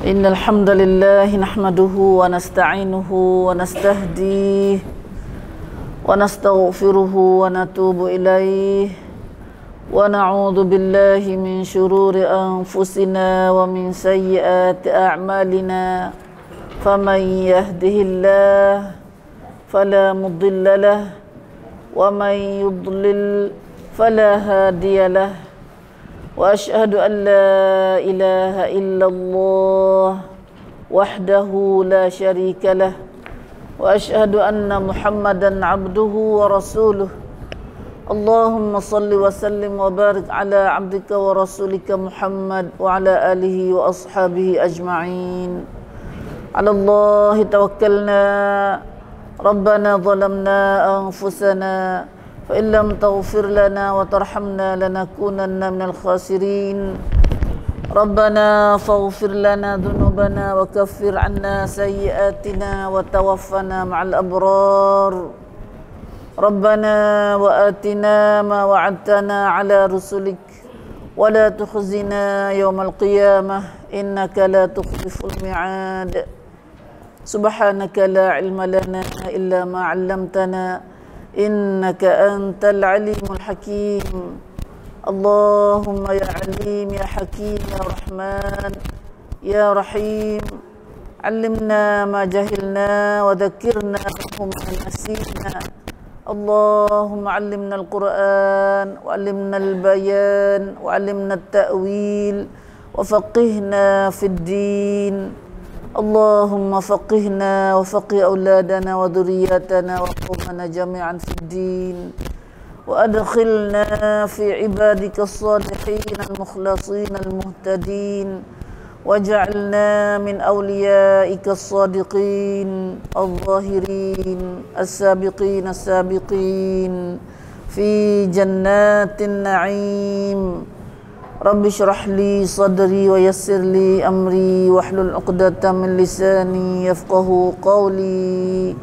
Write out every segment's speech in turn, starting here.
إن الحمد لله نحمده ونستعينه ونستهديه ونستغفره ونتوب إليه ونعوذ بالله من شرور أنفسنا ومن سيئات أعمالنا فمن يهده الله فلا مضل له ومن يضلل فلا هادي له وأشهد أن لا إله إلا الله وحده لا شريك له وأشهد أن محمدا عبده ورسوله اللهم صل وسلم وبارك على عبدك ورسولك محمد وعلى آله وأصحابه أجمعين على الله توكلنا ربنا ظلمنا أنفسنا فإن لم تغفر لنا وترحمنا لنكونن من الخاسرين ربنا فاغفر لنا ذنوبنا وكفر عنا سيئاتنا وتوفنا مع الأبرار ربنا وآتنا ما وعدتنا على رسلك ولا تخزنا يوم القيامة إنك لا تخلف الميعاد سبحانك لا علم لنا إلا ما علمتنا إنك أنت العليم الحكيم اللهم يا عليم يا حكيم يا رحمن يا رحيم علمنا ما جهلنا وذكرنا منه ما نسينا اللهم علمنا القرآن وعلمنا البيان وعلمنا التأويل وفقهنا في الدين اللهم فقهنا وفقه أولادنا وذرياتنا وقومنا جميعا في الدين وأدخلنا في عبادك الصالحين المخلصين المهتدين واجعلنا من أوليائك الصادقين الظاهرين السابقين السابقين في جنات النعيم رب اشرح لي صدري ويسر لي أمري واحلل عقدة من لساني يفقه قولي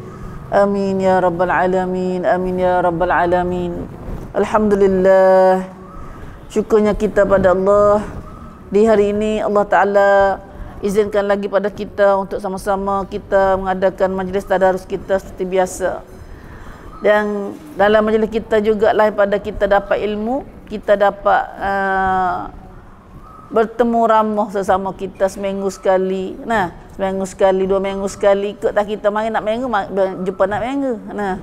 آمين يا رب العالمين آمين يا رب العالمين. Alhamdulillah, syukurnya kita pada Allah. Di hari ini Allah Ta'ala izinkan lagi pada kita untuk sama-sama kita mengadakan majlis tadarus kita seperti biasa. Dan dalam majlis kita juga lah pada kita dapat ilmu, kita dapat bertemu ramuh sesama kita seminggu sekali. Nah, seminggu sekali, 2 minggu sekali. Ikut tak kita mari nak minggu, jumpa nak minggu. Nah,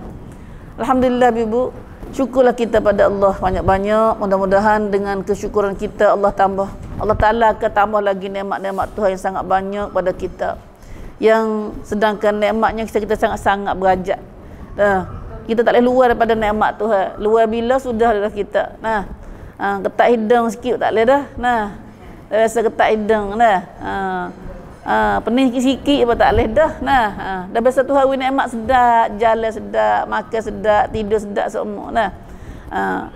Alhamdulillah Ibu, syukurlah kita pada Allah banyak-banyak. Mudah-mudahan dengan kesyukuran kita Allah tambah. Allah Ta'ala akan tambah lagi nikmat-nikmat Tuhan yang sangat banyak pada kita. Yang sedangkan nikmatnya kita sangat-sangat berajak. Kita tak boleh luar daripada nikmat Tuhan. Luar bila sudah dah kita. Nah, ketak hidung sikit tak boleh dah. Nah, dah biasa ketak hidung dah. Pening sikit apa tak boleh dah. Nah, dah biasa Tuhan beri nikmat sedap, jalan sedap, makan sedap, tidur sedap semua. Nah,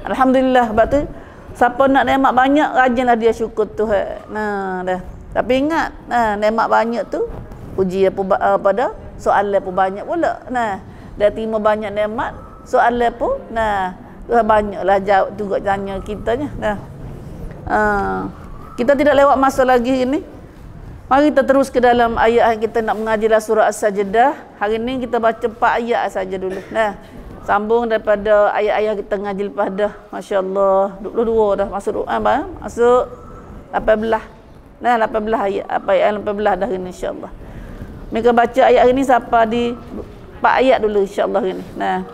Alhamdulillah. Sebab tu siapa nak nikmat banyak, rajinlah dia syukur Tuhan. Nah, dah. Tapi ingat, nikmat banyak tu puji apa pada soalan pun banyak pula. Nah, dah terima banyak nikmat, soalan pun banyaklah jawab juga tanya kitanya. Nah, kita tidak lewat masa lagi ini. Mari kita terus ke dalam ayat yang kita nak mengaji lah, surah As-Sajdah. Hari ini kita baca 4 ayat saja dulu. Nah, sambung daripada ayat-ayat kita ngaji lepas dah. Masya-Allah, 22 dah masuk masuk 18. Nah, 18 ayat. Apa ayat 18 dah ini insya-Allah. Mereka baca ayat ini siapa di 4 ayat dulu insya-Allah ini. Nah.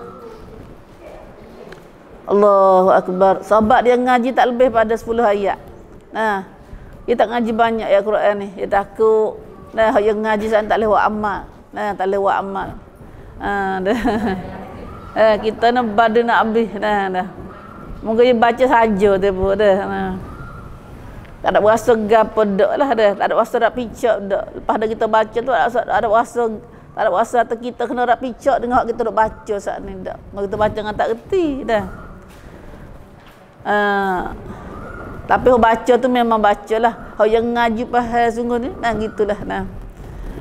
Allahu Akbar. Sahabat dia ngaji tak lebih pada 10 ayat. Nah, dia tak ngaji banyak ayat Quran ni. Dia takut. Nah, yang ngaji tak boleh buat amal. Nah, tak boleh buat amal. Kita nak badan nak habis. Dah. Mungkin dia baca saja tu pun dah. Tak ada rasa gapo dak lah dah. Tak ada rasa nak picak dak. Lepas dah kita baca tu ada rasa tak ada rasa atau kita kena nak picak dengan kita duk baca saat ni dak. Kita baca dengan tak reti dah. Tapi baca tu memang bacalah. Hak yang ngaji faham sungguh ni. Nah, gitulah. Nah.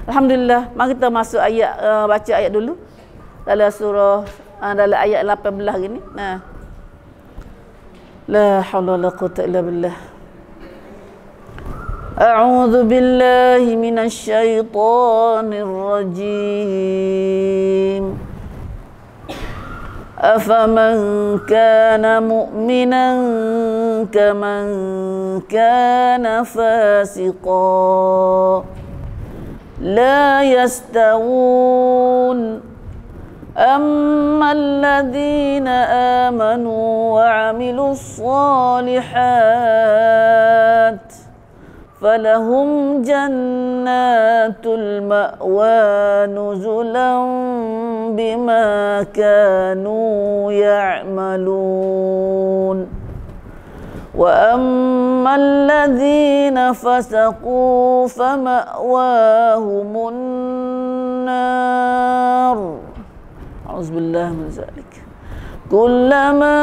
Alhamdulillah. Mari kita masuk ayat baca ayat dulu. Dalam surah dalam ayat 18 gini. Nah. La haula wala quwwata illa billah. أعوذ بالله من الشيطان الرجيم أفمن كان مؤمنا كمن كان فاسقا لا يستوون أما الذين آمنوا وعملوا الصالحات فلهم جنات المأوى نزلا بما كانوا يعملون وأما الذين فسقوا فمأواهم النار أعوذ بالله من ذلك كلما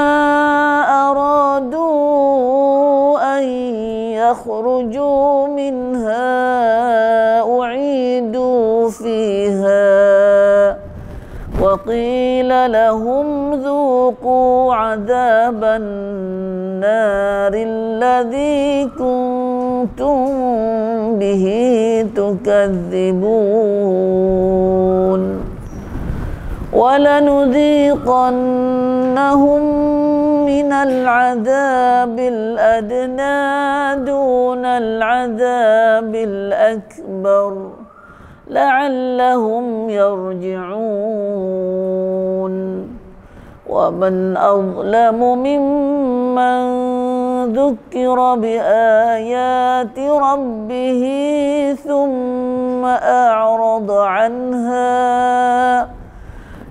أرادوا أن يخرجوا منها أعيدوا فيها وقيل لهم ذوقوا عذاب النار الذي كنتم به تكذبون ولنذيقنهم من العذاب الأدنى دون العذاب الأكبر لعلهم يرجعون ومن أظلم ممن ذكر بآيات ربه ثم أعرض عنها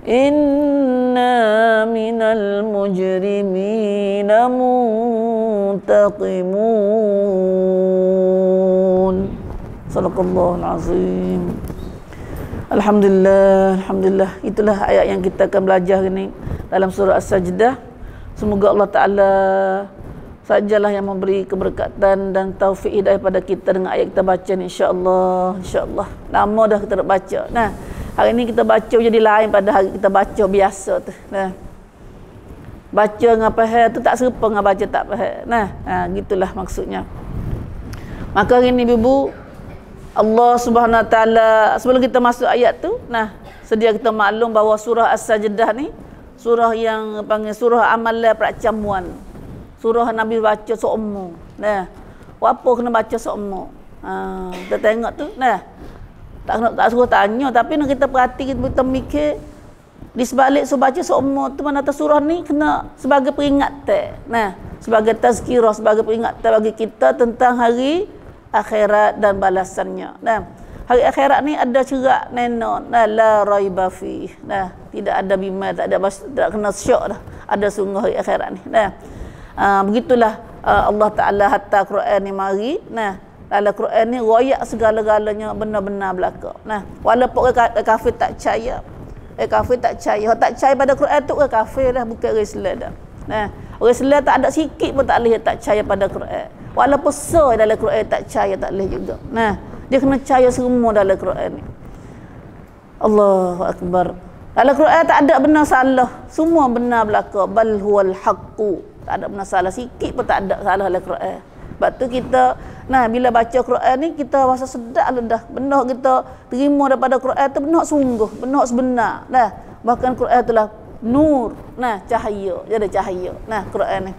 إنا من المجرمين منتقمون صدق الله العظيم. Alhamdulillah, Alhamdulillah. Itulah ayat yang kita akan belajar ini dalam surah As-Sajdah. Semoga Allah Ta'ala sajalah yang memberi keberkatan dan taufik hidayah pada kita dengan ayat kita baca ni, insya-Allah. InsyaAllah. Lama dah kita nak baca. Nah, hari ni kita baca jadi lain pada hari kita baca biasa tu. Nah, baca dengan faham tu tak serupa dengan baca tak faham. Nah, gitulah maksudnya. Maka hari ni ibu, Allah Subhanahu Wa Taala, sebelum kita masuk ayat tu, nah, sedia kita maklum bahawa surah As-Sajdah ni surah yang panggil surah amalan peracamuan. Surah Nabi baca seumur. Nah, apa kena baca seumur? Kita tengok tu, nah. Tak suruh tanya, tapi nak kita perhati, kita mikir di sebalik baca seumur tu mana surah ni kena sebagai peringatan. Nah, sebagai tazkirah, sebagai peringatan bagi kita tentang hari akhirat dan balasannya. Nah, hari akhirat ni ada cerak nenon, nah, la raiba fi. Nah, tidak ada bima, tak kena syak dah. Ada sungguh hari akhirat ni. Nah, begitulah Allah Taala hatta Quran ni mari. Nah, dalam Quran ni royak segala-galanya benar-benar berlaku. Nah, walaupun orang kafir tak percaya. Kafir tak percaya. Orang tak percaya pada Quran tu orang kafir dah, bukan orang Islam dah. Nah, orang Islam tak ada sikit pun tak boleh tak percaya pada Quran. Walaupun dalam Quran tak percaya tak boleh juga. Nah, dia kena percaya semua dalam Quran ni. Allahu Akbar. Dalam Quran tak ada benar salah. Semua benar berlaku. Bal huwal haqqu. Tak ada benar salah. Sikit pun tak ada salah dalam Quran. Sebab tu kita, nah, bila baca Quran ni kita rasa sedap dah. Benar kita terima daripada Quran tu benar sungguh, benar sebenar. Nah, bahkan Quran itulah nur. Nah, cahaya. Dia ada cahaya. Nah, Quran ni.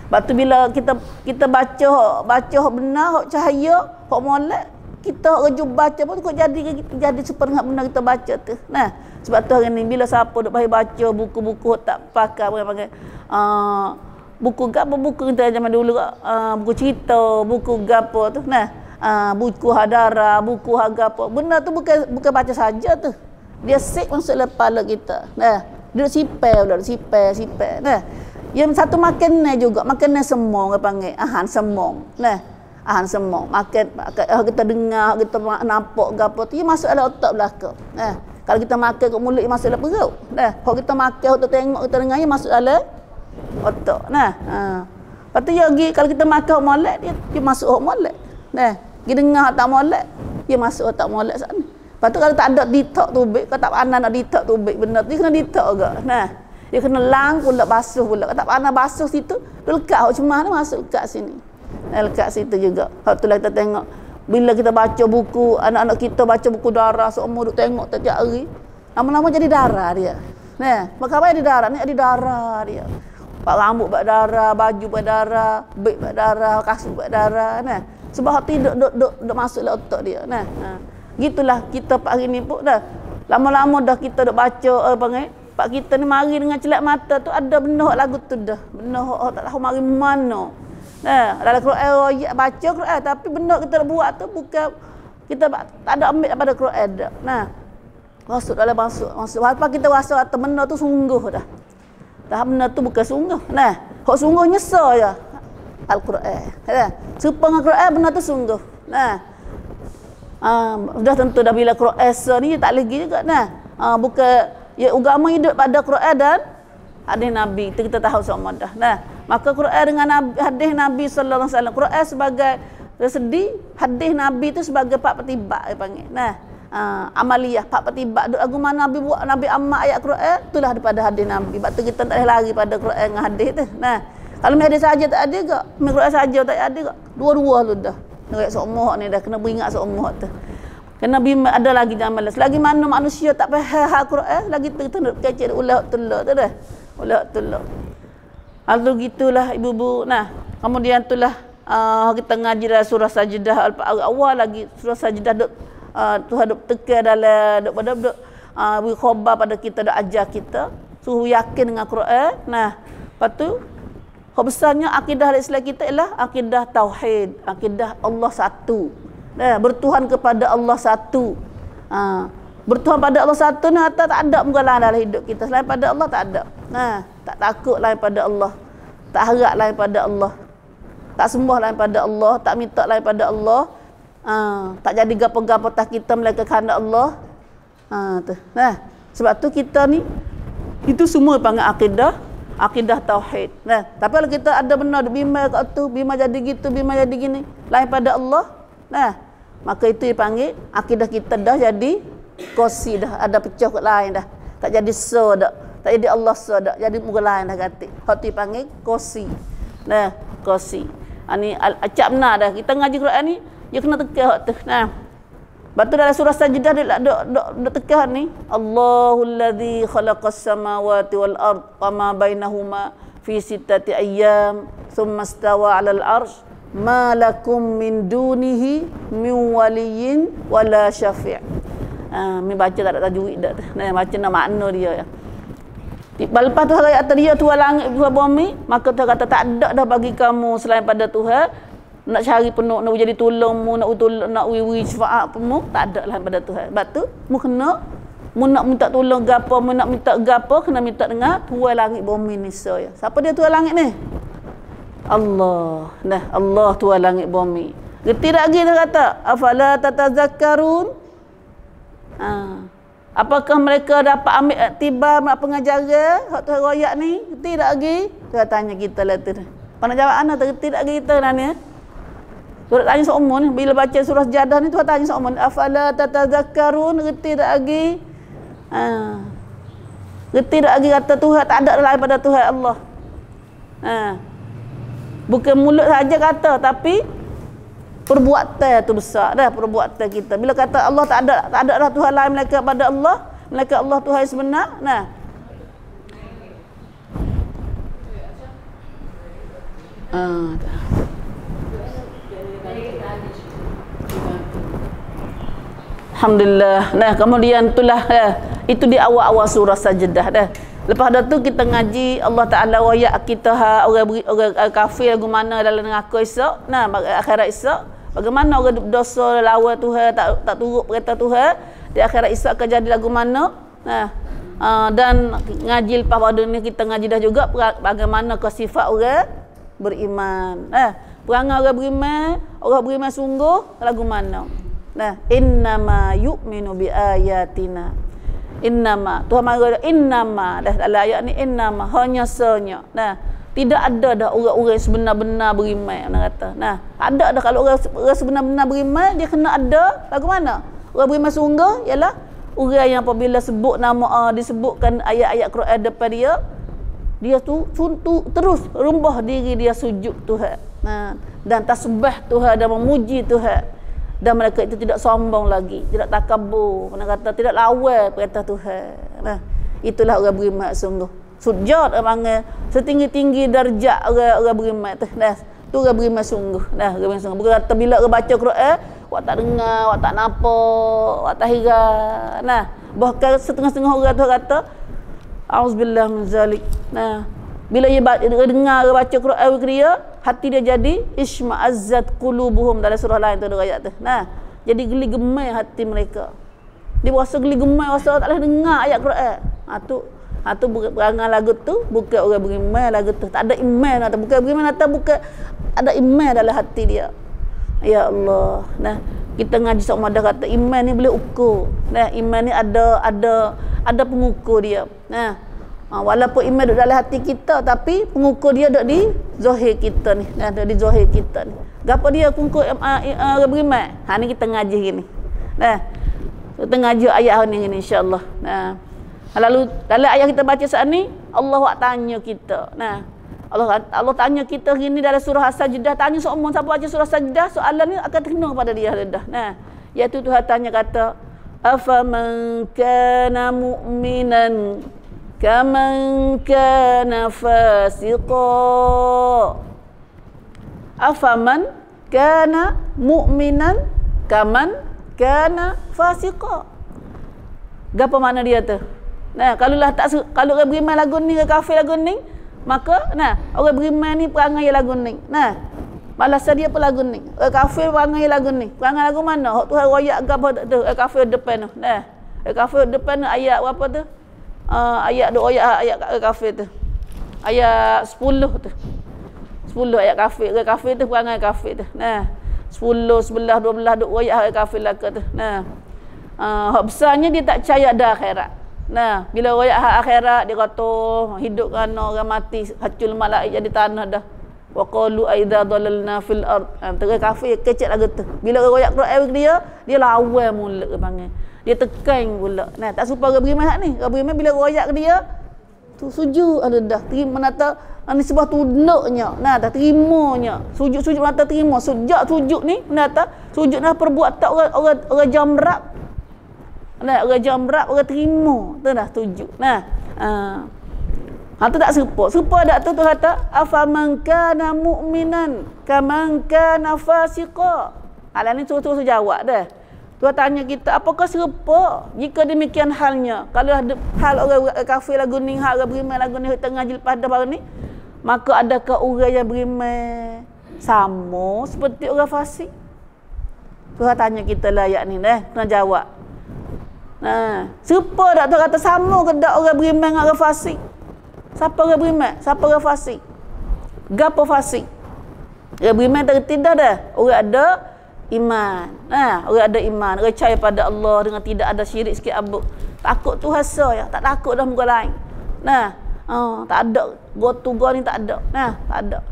Sebab tu bila kita baca benar, cahaya, hak molek, kita rejub baca pun kok jadi sepenuh benar kita baca tu. Nah, sebab tu hari ni bila siapa duk payah baca buku-buku tak pakai buku gapo, buku kita zaman dulu, buku cerita, buku gapo tu. Nah, buku hadara, buku hagapo. Benda tu bukan baca saja tu. Dia sik masuk dalam kepala kita. Nah, dia sipel. Nah, yang satu makanan juga, makanan semong orang panggil, ahan semong. Nah, ahan semong. Makan kita dengar, kita nampak gapo tu, dia masuk dalam otak belakang. Nah, kalau kita makan kat mulut, dia masuk dalam perut. Nah, kalau kita makan, kita tengok, kita dengar, dia masuk dalam otak. Nah, lepas tu kalau kita makan molek, dia masuk hok molek. Nah, dia dengar tak molek, dia masuk otak molek sana. Lepas tu kalau tak ada ditok tubik, kalau tak pandai nak ditok tubik benda tu, dia kena ditok juga. Nah, dia kena lang pula, basuh pula. Kalau tak pandai basuh situ, dia lekat hok cemah tu masuk kat sini. Lekat situ juga. Hak tu lah kita tengok Bila kita baca buku, anak-anak kita baca buku darah, seumur duk tengok setiap hari, lama-lama jadi darah dia. Nah, maka apa jadi darah? Ni jadi darah dia. Pak rambut berdarah, baju berdarah, beg berdarah, kasut berdarah. Nah, sebab hati duk masuk dalam otak dia. Nah, gitulah kita pak hari ni pun dah. Lama-lama dah kita duk baca panggil. Pak kita ni mari dengan celak mata tu ada benar lagu tu dah. Benar tak tahu mari mana. Nah, dalam Quran royak baca Quran tapi benda kita buat tu bukan kita tak ada ambil daripada Quran dah. Nah, masuk. Apa kita rasa kata benda tu sungguh dah. Dah benda tu bukan sungguh. Nah, hak sungguh nyesal je Al-Quran. Nah, serupa dengan Quran benda tu sungguh. Nah. Dah tentu dah bila Quran ni tak lagi juga. Nah, bukan ya agama hidup pada Quran dan hadis Nabi. Itu kita tahu semua dah. Nah, maka Quran dengan hadis Nabi sallallahu alaihi wasallam. Quran sebagai sedih, hadis Nabi tu sebagai pak petibak dia panggil. Nah, amaliyah pak petibak duk lagu mana Nabi buat, Nabi amat ayat Quran itulah daripada hadis Nabi. Sebab tu kita tak boleh lari pada Quran dengan hadis tu. Nah, kalau hadis saja tak ada ke? Quran saja tak ada ke? Dua-dua lu dah. Nak seumur ni dah kena beringat seumur tu. Kena bima ada lagi zaman selagi mana manusia tak faham Quran, lagi kita nak kecil ulah tulak tu dah. Ulah tulak. Lalu gitulah ibu-ibu. Nah, kemudian itulah kita ngaji dalam surah Sajdah awal lagi surah Sajdah duk Tuhan duk tekan dalam duk beri khabar pada kita, duk ajar kita suruh yakin dengan Quran. Nah, lepas tu hak besarnya akidah Islam kita ialah akidah tauhid, akidah Allah satu. Nah, bertuhan kepada Allah satu. Bertuhan pada Allah satu ni tak ada menggalang dalam hidup kita. Selain pada Allah tak ada. Nah, tak takut lain pada Allah. Tak harap lain pada Allah. Tak sembah lain pada Allah, tak minta lain pada Allah. Tak jadi gapo-gapo tak kita melainkan kerana Allah. Tu. Nah, sebab tu kita ni itu semua panggil akidah tauhid. Nah, tapi kalau kita ada benar bima kat tu, bima jadi gitu, bima jadi gini, lain pada Allah. Nah, maka itu dipanggil akidah kita dah jadi kosi dah, ada pecah kat lain dah. Tak jadi so dak. Tak jadi Allah so dak, jadi muka lain dah ganti. Hak tu dipanggil kosi. Nah, kosi. Ani acap benar dah. Kita ngaji Quran ni, dia kena tekan hak tu. Nah. Batu dalam surah Sajdah dok tekan ni, Allahul ladzi khalaqas samawati wal ard wa ma bainahuma fi sittati ayyam thumma istawa 'alal 'arsy ma lakum min dunihi min waliyyin wala syafi'. Mi baca tak ada tajwid dak. Nah, baca nak makna dia ya. Lepas tu ayat dia Tuhan langit Tuhan bumi, maka Tuhan kata tak ada dah bagi kamu selain pada Tuhan. Nak cari penuh, nak jadi tolongmu, nak wiwi syafaat pemu, tak ada lah pada Tuhan. Sebab tu, mu kena, mu nak minta tolong gapo, mu nak minta gapo, kena minta dengan Tuhan langit bumi ni saya. Siapa dia Tuhan langit ni? Allah. Nah, Allah Tuhan langit bumi. Gerti tak lagi dia kata, afala tatazakkarun? Apakah mereka dapat ambil iktibar pengajaran hak Tuhan royak ni? Gerti tak lagi? Tuhan tanya kita lah tu. Apa nak jawab anak tak gerti tak lagi kita lah ni? Surah tanya seumur ni, bila baca surah Sajdah ni Tuhan tanya seumur ni, afala tatazakkarun, gerti tak lagi? Gerti tak lagi kata Tuhan tak ada lain pada Tuhan Allah. Bukan mulut saja kata, tapi perbuatan tu besar dah, perbuatan kita. Bila kata Allah tak ada dah Tuhan lain melainkan pada Allah, melainkan Allah Tuhan yang sebenar. Nah, alhamdulillah. Nah, kemudian itulah itu di awal-awal surah Sajdah dah. Lepas tu kita ngaji Allah Taala wayak kita orang kafir lagu mana dalam neraka esok. Nah, akhirat esok bagaimana orang dosa lawan Tuhan, tak turut perintah Tuhan, di akhirat esok akan jadi lagu mana. Nah, dan ngaji lepas pada ni kita ngaji dah juga bagaimana ke sifat orang beriman. Perangai orang beriman sungguh lagu mana. Nah, innama yu'minu bi ayatina. Innama, Tuhan marah innama dah dalam ayat ni, innama hanya senya. Nah, tidak ada dah orang-orang sebenar-benar beriman orang kata. Nah, ada dah kalau orang sebenar-benar beriman dia kena ada lagu mana? Orang beriman sungguh ialah orang yang apabila sebut nama disebutkan ayat-ayat Quran depan dia tu terus rembah diri dia sujud Tuhan. Nah, dan tasbih Tuhan dan memuji Tuhan. Dan mereka itu tidak sombong lagi, tidak takabur, mana kata tidak lawai perintah Tuhan. Nah, itulah orang beriman sungguh. Sujud panggil setinggi-tinggi darjat orang beriman tu. Nah, tu orang beriman sungguh. Nah, orang beriman sungguh. Bukan kata bila orang baca Quran, awak tak dengar, awak tak nampak, awak tak hira. Nah, bahkan setengah-setengah orang tu kata auzubillah min zalik. Nah, bila dia dengar orang baca Quran dia, hati dia jadi isma'azzat qulubuhum, dalam surah lain tu ada ayat tu. Nah, jadi geli gemai hati mereka. Dia rasa geli gemai, rasa tak boleh dengar ayat Quran. Tu perangai lagu tu bukan orang beriman lagu tu. Tak ada iman atau bukan beriman atau bukan ada iman dalam hati dia. Ya Allah. Nah, kita ngaji sama ada kata iman ni boleh ukur. Nah, iman ni ada pengukur dia. Nah, walaupun iman duduk dalam hati kita tapi pengukur dia duduk di zahir kita ni. Nah, duduk di zahir kita ni. Gapo dia pengukur orang beriman? Ni kita ngaji gini. Nah, kita ngaji ayat ni insya-Allah. Nah, lalu dalam ayat kita baca saat ni Allah tanya kita. Nah, Allah tanya kita gini dalam surah As-Sajdah, tanya semua siapa baca surah Sajdah, soalan ni akan kena pada dia dah. Nah, iaitu Tuhan tanya kata afaman kana mu'minan kaman kana fasiqa. Afaman kana mu'minan kaman kana fasiqa. Gapo makna dia tu? Nah, kalau orang beriman lagu ni, orang kafir lagu ni, maka nah, orang beriman ni perangai lagu ni. Nah, balasan dia pun lagu ni. Orang kafir perangai lagu ni. Perangai lagu mana? Hak Tuhan royak gapo tu? Orang kafir depan tu. Nah, orang kafir depan tu ayat berapa tu? Ayat duk royak ayat orang kafir tu. Ayat 10 tu. 10 ayat kafir. Orang kafir tu perangai kafir tu. Nah, 10, 11, 12 duk royak orang kafir lagu tu. Nah, hak besarnya dia tak percaya ada akhirat. Nah, bila royak hak akhirat dia kata hidup kan orang mati hacul malaik jadi tanah dah. Wa qalu aidza dalalna fil ard. Terus kafir kecek lagu tu. Bila royak Quran dia lawan mula panggil. Dia tekan pula. Nah, tak serupa orang beriman hak ni. Orang beriman bila royak dia tu sujud ada dah. Terima nata ni sebuah tunduknya. Nah, dah terimanya. Sujud nata terima. Sujud ni nata sujud nah perbuatan orang jamrak. Nah, orang jamrak orang terima. Tu dah tujuh. Nah, tu tak serupa. Serupa tak tu kata afaman kana mu'minan kaman kana fasiqa. Ni terus jawab dah. Tuhan tanya kita, apakah serupa jika demikian halnya? Kalau hal orang kafir lagu ni, hal orang beriman lagu ni tengah jilpah dah baru ni, maka adakah orang yang beriman sama seperti orang fasik? Tuhan tanya kita lah ayat ni dah. Kena jawab. Nah, serupa tak tu kata sama ke tak orang beriman dengan orang fasik? Siapa orang beriman? Siapa orang fasik? Gapo fasik? Orang beriman tidak dah. Orang ada iman. Nah, orang ada iman, orang percaya pada Allah dengan tidak ada syirik sikit abuk. Takut tu hasa ya, tak takut dah muka lain. Nah, tak ada gotu-go ni tak ada. Nah, tak ada.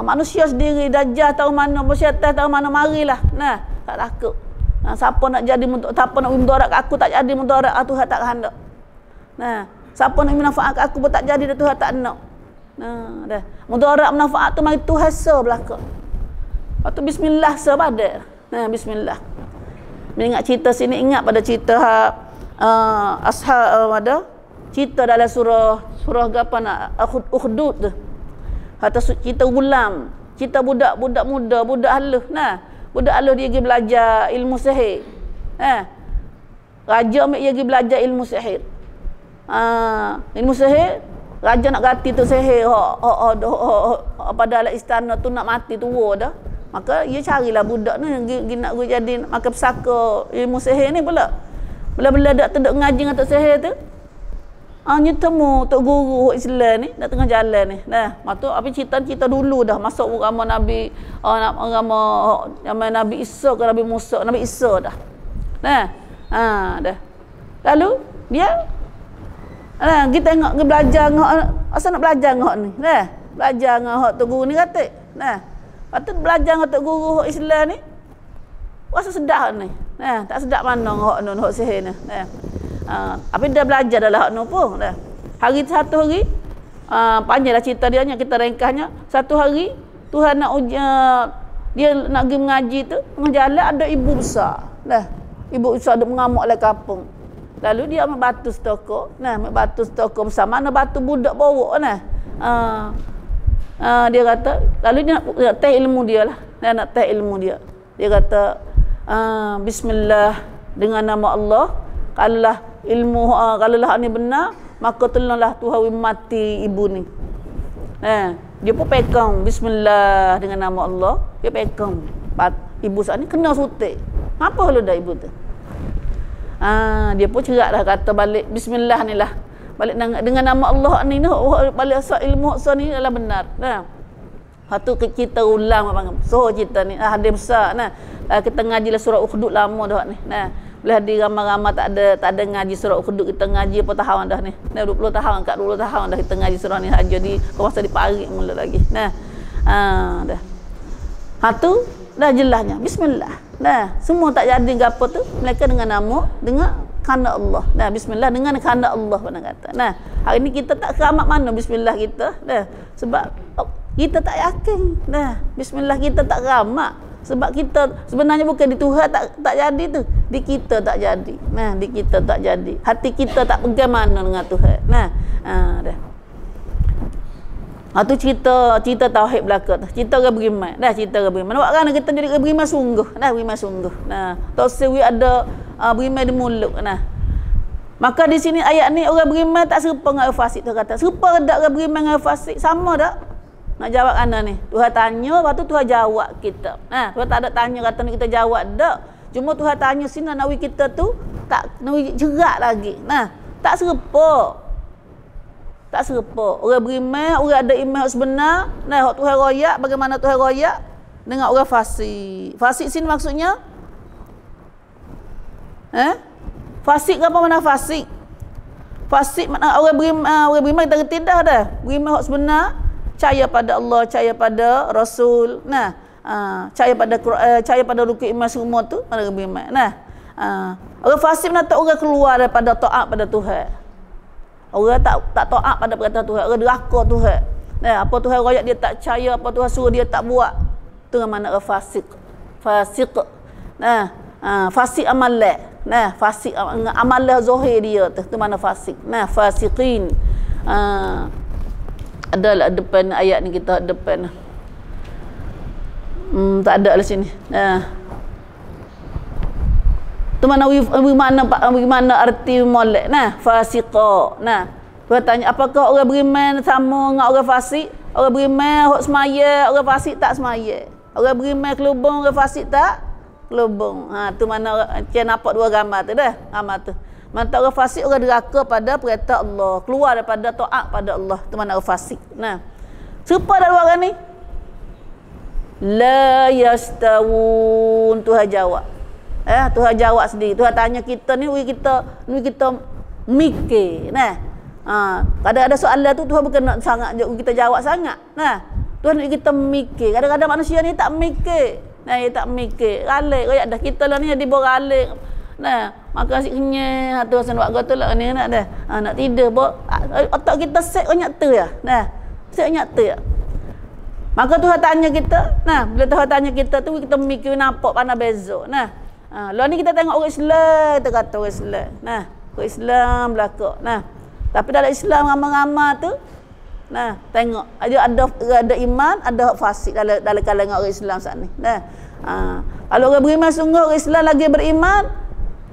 Manusia sendiri dajjal tahu mana, syaitan tahu mana, marilah. Nah, tak takut. Nah, siapa nak jadi siapa nak mudarat kat aku tak jadi mudarat, Tuhan tak hendak. Nah, siapa nak manfaat kat aku pun tak jadi, Tuhan tak nak. Nah, dah. Mudarat manfaat tu mari Tuhan sa belaka. Lepas tu bismillah sa pada. Nah, bismillah. Mengingat cerita sini, ingat pada cerita ashab ada cerita dalam surah apa nak Ukhdud tu. Kata cerita gulam, cerita budak muda, budak halus. Nah, budak halus dia pergi belajar ilmu sihir. Raja ambil dia pergi belajar ilmu sihir. Ilmu sihir, raja nak ganti tu sihir pada dalam istana tu nak mati tua dah. Maka dia carilah budak ni nak jadi maka pesaka ilmu sihir ni pula. Bila dak terduk ngaji dengan tok sihir tu. Nya temu tok guru Islam ni dak tengah jalan ni. Nah, matu apa cerita dulu dah masuk agama Nabi agama Nabi Isa ke Nabi Musa, Nabi Isa dah. Nah, dah. Lalu dia kita tengok dia belajar ngok asal nak belajar ngok ni. Nah, belajar ngok tok guru ni kata. Nah, patut belajar dengan tok guru Islam ni. Rasa sedap ni. Nah, tak sedap mana hak nun hak sihir ni. Nah. Apa dia belajar dalam hak nun pun dah. Satu hari panjanglah cerita dia nya, kita ringkasnya. Satu hari Tuhan nak dia nak pergi mengaji tu, tengah jalan ada ibu besar. Dah, ibu besar duk mengamuk dalam kampung. Lalu dia ambil batu setokok. Nah, ambil batu setokok besar. Mana batu budak bawa nah. Dia kata, lalu dia nak teh ilmu dia lah. Dia nak teh ilmu dia. Dia kata, bismillah dengan nama Allah. Kalaulah ilmu, kalaulah ni benar, maka tolonglah Tuhan mati ibu ni. Dia pun pegang bismillah dengan nama Allah. Dia pegang. Ibu saat ni kena sutik. Apa lu dah ibu tu? Dia pun cerak dah kata balik bismillah ni lah. Balik dengan nama Allah ni balik asal ilmu asal ni adalah benar. Nah. Satu kita ulang bang. So kita ni hadir besar nah. Kita ngaji lah surah Ukhdud lama dah ni. Nah. Bila hadir ramai-ramai tak ada ngaji surah Ukhdud, kita ngaji apa tahun dah ni. Nah 20 tahun kat 20 tahun dah kita ngaji surah ni aja di kawasan di Parit mula lagi. Nah. Dah. Satu dah jelasnya bismillah. Nah, semua tak jadi gapo tu mereka dengan nama dengan kerana Allah. Nah, bismillah dengan kerana Allah pernah kata. Nah, hari ni kita tak keramat mana bismillah kita. Nah, sebab kita tak yakin. Nah, bismillah kita tak keramat sebab kita sebenarnya bukan di Tuhan tak jadi tu. Di kita tak jadi. Nah, di kita tak jadi. Hati kita tak pegang mana dengan Tuhan. Nah, dah. Tu cerita tauhid belaka tu. Cerita orang beriman. Dah cerita orang beriman. Nampak kan kita jadi orang beriman sungguh. Dah beriman sungguh. Nah, tak sewi ada beriman di mulut. Nah. Maka di sini ayat ni orang beriman tak serupa dengan orang fasik tu kata. Serupa tak orang beriman dengan orang fasik? Sama tak? Nak jawab ana ni. Tuhan tanya, lepas tu Tuhan jawab kita. Nah, Tuhan tak ada tanya kata ni kita jawab dak. Cuma Tuhan tanya sini nak kita tu tak nak jerak lagi. Nah, tak serupa. Tak serupa. Orang beriman, orang ada iman sebenar. Nah, Tuhan royak, bagaimana Tuhan royak? Dengan orang fasik. Fasik sini maksudnya? Fasik apa mana fasik? Fasik makna orang beriman kita reti dah dah. Beriman hak sebenar, percaya pada Allah, percaya pada Rasul. Nah, percaya pada Quran, percaya pada rukun iman semua tu orang beriman. Nah, orang fasik nak orang keluar daripada taat pada Tuhan. Orang tak taat pada perkataan Tuhan, orang deraka Tuhan. Nah, apa Tuhan royak dia tak percaya, apa Tuhan suruh dia tak buat. Tu mana orang fasik. Fasik. Nah, fasik amalan. Nah, fasik amalan zahir dia tu mana fasik. Nah, fasiqin. Adalah depan ayat ni kita depan. Tak ada lah sini. Nah. Tu mana arti molek. Nah, fasiqa. Nah, Tuhan tanya apakah orang beriman sama dengan orang fasik? Orang beriman hok semaya, orang fasik tak semaya. Orang beriman kelubung, orang fasik tak kelubung. Tu mana dia nampak dua gambar tu dah. Gambar tu. Mana orang fasik orang deraka pada perintah Allah, keluar daripada taat pada Allah. Tu mana orang fasik. Nah. Serupa dah dua orang ni? La yastawun, Tuhan jawab. Tuhan jawab sendiri. Tuhan tanya kita ni kita mikir. Nah. Kadang ada soalan tu Tuhan bukan nak sangat kita jawab sangat. Nah. Tuhan nak kita mikir. Kadang-kadang manusia ni tak mikir. Nah, dia tak mikir. Galik royak dah kita lah ni di bawah galik. Nah, maka asyik kenyang tu rasa buat goto lah ni nak dah. Nak tidur otak kita set banyak tu ya. Nah. Set banyak tu ya. Maka Tuhan tanya kita. Nah, bila Tuhan tanya kita tu kita mikir nampak pandai beza. Nah. Lalu ni kita tengok orang Islam, kita kata orang Islam. Nah, orang Islam belaka. Nah, tapi dalam Islam ramai-ramai tu, nah, tengok ada iman, ada hak fasik dalam kalangan orang Islam saat ni. Nah, kalau orang beriman sungguh orang Islam lagi beriman,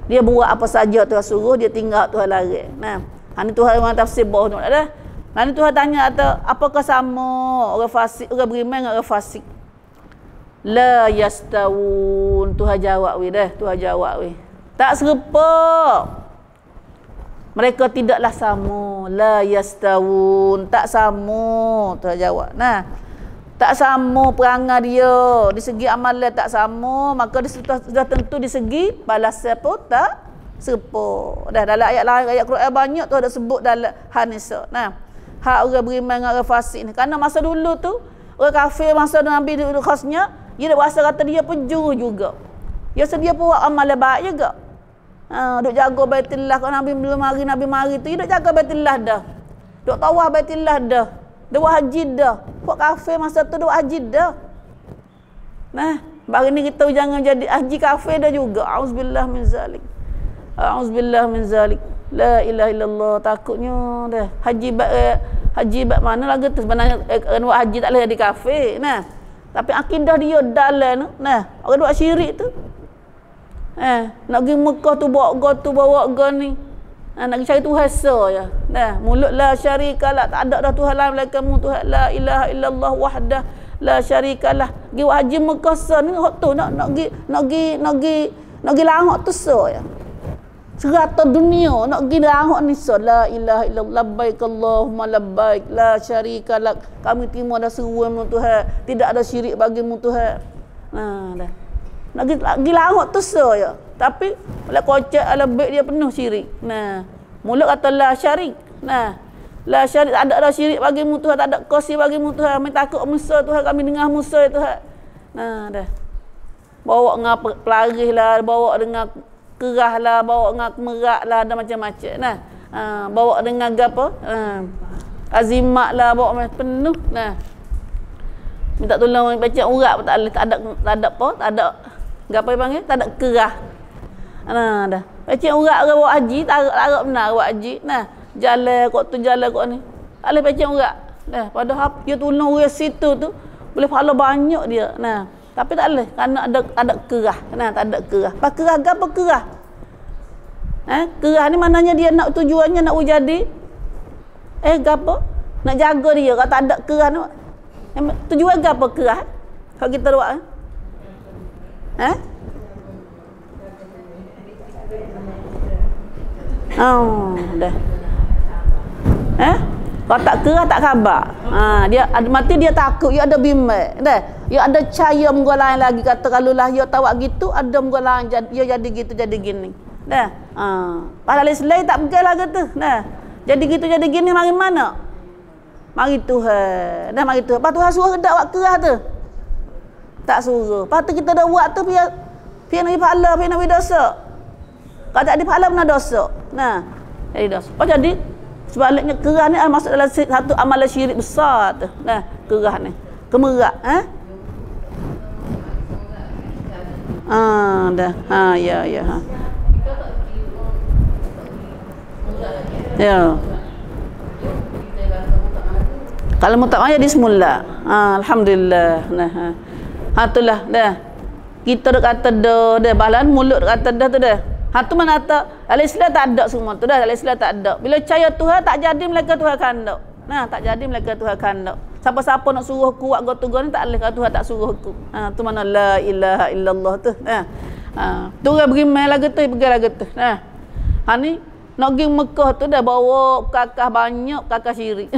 dia buat apa saja Tuhan suruh, dia tinggal Tuhan larang. Nah, ni Tuhan memang tafsir bawah tu dah. Nanti Tuhan tanya apakah sama orang fasik, orang beriman dengan orang fasik? La yastawun, Tuhan jawab dah, Tuhan jawab tak serupa. Mereka tidaklah sama. La yastawun, tak sama, Tuhan jawab. Nah, tak sama perangai dia di segi amalan tak sama, maka sudah tentu di segi balasan pun tak serupa. Dah dalam ayat lain ayat Quran banyak tu ada sebut dalam An-Nisa. Nah, hak orang beriman dengan orang fasik ni. Kerana masa dulu tu orang kafir masa Nabi dulu khasnya dia berasa kata dia penjuru juga. Dia sedia buat amalan baik juga. Duk jaga Baitullah. Kalau Nabi belum Nabi mari tu, dia duk jaga Baitullah dah. Duk tawaf Baitullah dah. Duk haji dah. Buat kafir masa tu duk haji dah. Nah, bagi ni kita jangan jadi haji kafir dah juga. Auzubillah min zalik. Auzubillah min zalik. La ilaha illallah. Takutnya dah. Haji bab mana lagi tu sebenarnya buat haji tak boleh jadi kafir. Nah. Tapi akidah dia dalam tu. Nah, orang buat syirik tu. Nak pergi Mekah tu bawa ni. Nak pergi cari Tuhan ya. Nah, mulut la syarikalah, tak ada dah Tuhan lain melainkan kamu, Tuhan la ilaha illallah wahdah la syarikalah. Pergi haji Mekah ni hak tu nak pergi langak tu ya. Serata dunia nak pergi langak ni la ilaha illallah labbaik Allahumma labbaik la syarikalah. Kami terima dah seruan Tuhan, tidak ada syirik bagimu Tuhan. Nah, dah. Nak pergi langak tu ya. Tapi oleh kocak lebih dia penuh syirik. Nah, mulut kata la syarik. Nah, la syarik, tak ada syirik bagimu Tuhan, tak ada kosi bagimu Tuhan. Kami takut Musa Tuhan, kami dengar Musa Tuhan. Nah, dah. Bawa dengan pelaris lah, bawa dengan kerah lah, bawa dengan merak lah, ada macam-macam. Nah, bawa dengan apa? Azimat lah, bawa penuh. Nah, minta tolong baca urat pun tak boleh, tak ada apa, tak ada apa yang panggil, tak ada kerah. Nah, dah. Baca urat orang bawa haji, tak benar bawa haji. Nah, jalan kok ni. Tak boleh baca urat. Dah, padahal dia tolong orang situ tu boleh pahala banyak dia. Nah, tapi tak boleh kerana ada kerah. Nah, tak ada kerah. Pas kerah apa kerah? Kerah ni maknanya dia nak tujuannya nak jadi gapo? Nak jaga dia. Kalau tak ada kerah ni tujuan gapo kerah? Kalau kita buat dah. Kalau tak kerah tak khabar. Dia mati dia takut, dia ada bimbang. Dah. Dia ada cahaya muka lain lagi kata kalau lah dia tahu gitu ada muka lain dia jadi gitu jadi gini. Dah. Padahal Islam tak pegang lagi tu. Dah. Jadi gitu jadi gini mari mana? Mari Tuhan. Dah mari Tuhan. Lepas Tuhan suruh dak buat kerah tu. Tak suruh. Lepas tu kita dah buat tu biar nak pahala, biar nak dosa. Kalau tak ada pahala benar dosa. Nah, jadi dosa. Jadi sebaliknya kerah ni masuk dalam satu amalan syirik besar tu. Nah, kerah ni. Kemerak, dah. Ya. Ya. Kalau mutak maya di semula. Alhamdulillah. Nah. Itulah dah. Kita dah kata dah balan mulut kata dah tu dah. Tu mana kata Al-Islam tak ada semua tu dah. Al-Islam tak ada. Bila percaya Tuhan tak jadi mereka Tuhan kandak. Nah, tak jadi mereka Tuhan kandak. Siapa-siapa nak suruh aku buat gotu-gotu ni tak boleh kalau Tuhan tak suruh aku. Tu mana la ilaha illallah tu. Tu orang beriman lagu tu, pergi lagu tu. Ni nak pergi Mekah tu dah bawa kakak banyak, kakak syirik.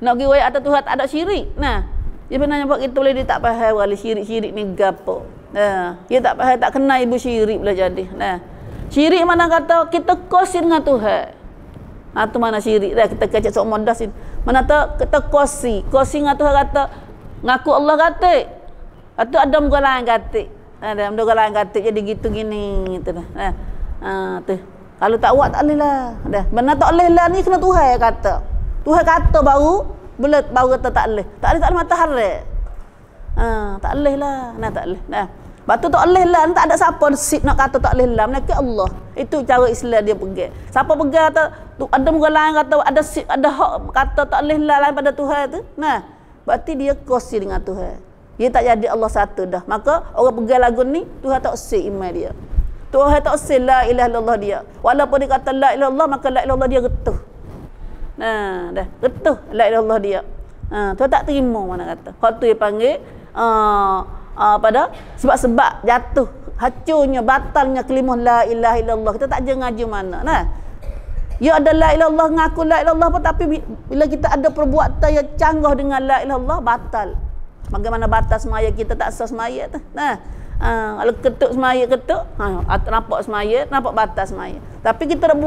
Nak pergi wayat atas Tuhan tak ada syirik. Dia sebenarnya buat kita boleh dia tak faham wali syirik ni gapo. Dia tak faham, tak kenal ibu syirik pula jadi. Syirik mana kata kita kosin dengan Tuhan. Tu mana syirik dah kita kecek sok modas ni. Mana tak kita kosi dengan Tuhan kata ngaku Allah kata. Atau ada muka lain kata. Ada muka lain kata jadi gitu gini gitu dah. Tu. Kalau tak buat tak boleh lah. Dah. Benar tak boleh lah ni kena Tuhan kata. Tuhan kata baru kata tak boleh. Tak boleh matahari. Tak boleh lah. Tak boleh. Lepas tu tak boleh lah. Tak ada siapa nak kata tak boleh lah. Mereka Allah. Itu cara Islam dia pegang. Siapa pegang kata ada muka lain kata ada hak kata tak boleh lah lain pada Tuhan tu. Berarti dia kosi dengan Tuhan. Dia tak jadi Allah satu dah. Maka orang pegang lagu ni Tuhan tak usik iman dia. Tuhan tak usik la ilaha illallah dia. Walaupun dia kata la ilaha illallah maka la ilaha illallah dia getuh. Dah getuh la ilaha illallah dia. Tuhan tak terima mana kata. Hak tu dia panggil pada sebab jatuh hancurnya batalnya kalimah la ilaha illallah. Kita tak ngaji mana. Ya ada la ilaha illallah ngaku la ilaha illallah pun tapi bila kita ada perbuatan yang canggah dengan la ilaha illallah batal. Bagaimana batas semaya kita tak sah semaya tu. Kalau ketuk semaya ketuk, nampak semaya, nampak batas semaya. Tapi kita dah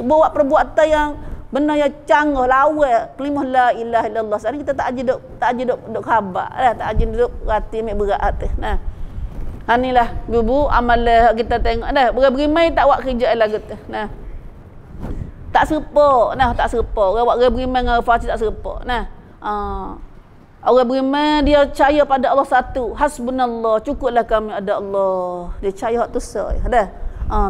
buat perbuatan yang benar yang canggah lawa kalimah la ilaha illallah. Sekarang kita tak aja duk khabar dah, tak aja duk rati ambil berat atas. Inilah bubu amalan kita tengok dah. Beriman tak buat kerja lagu tu. Tak serupa. Tak serupa. Orang buat beriman dengan fasik tak serupa. Orang beriman dia percaya pada Allah satu. Hasbunallah, cukuplah kami ada Allah. Dia percaya hak tu sah. Dah.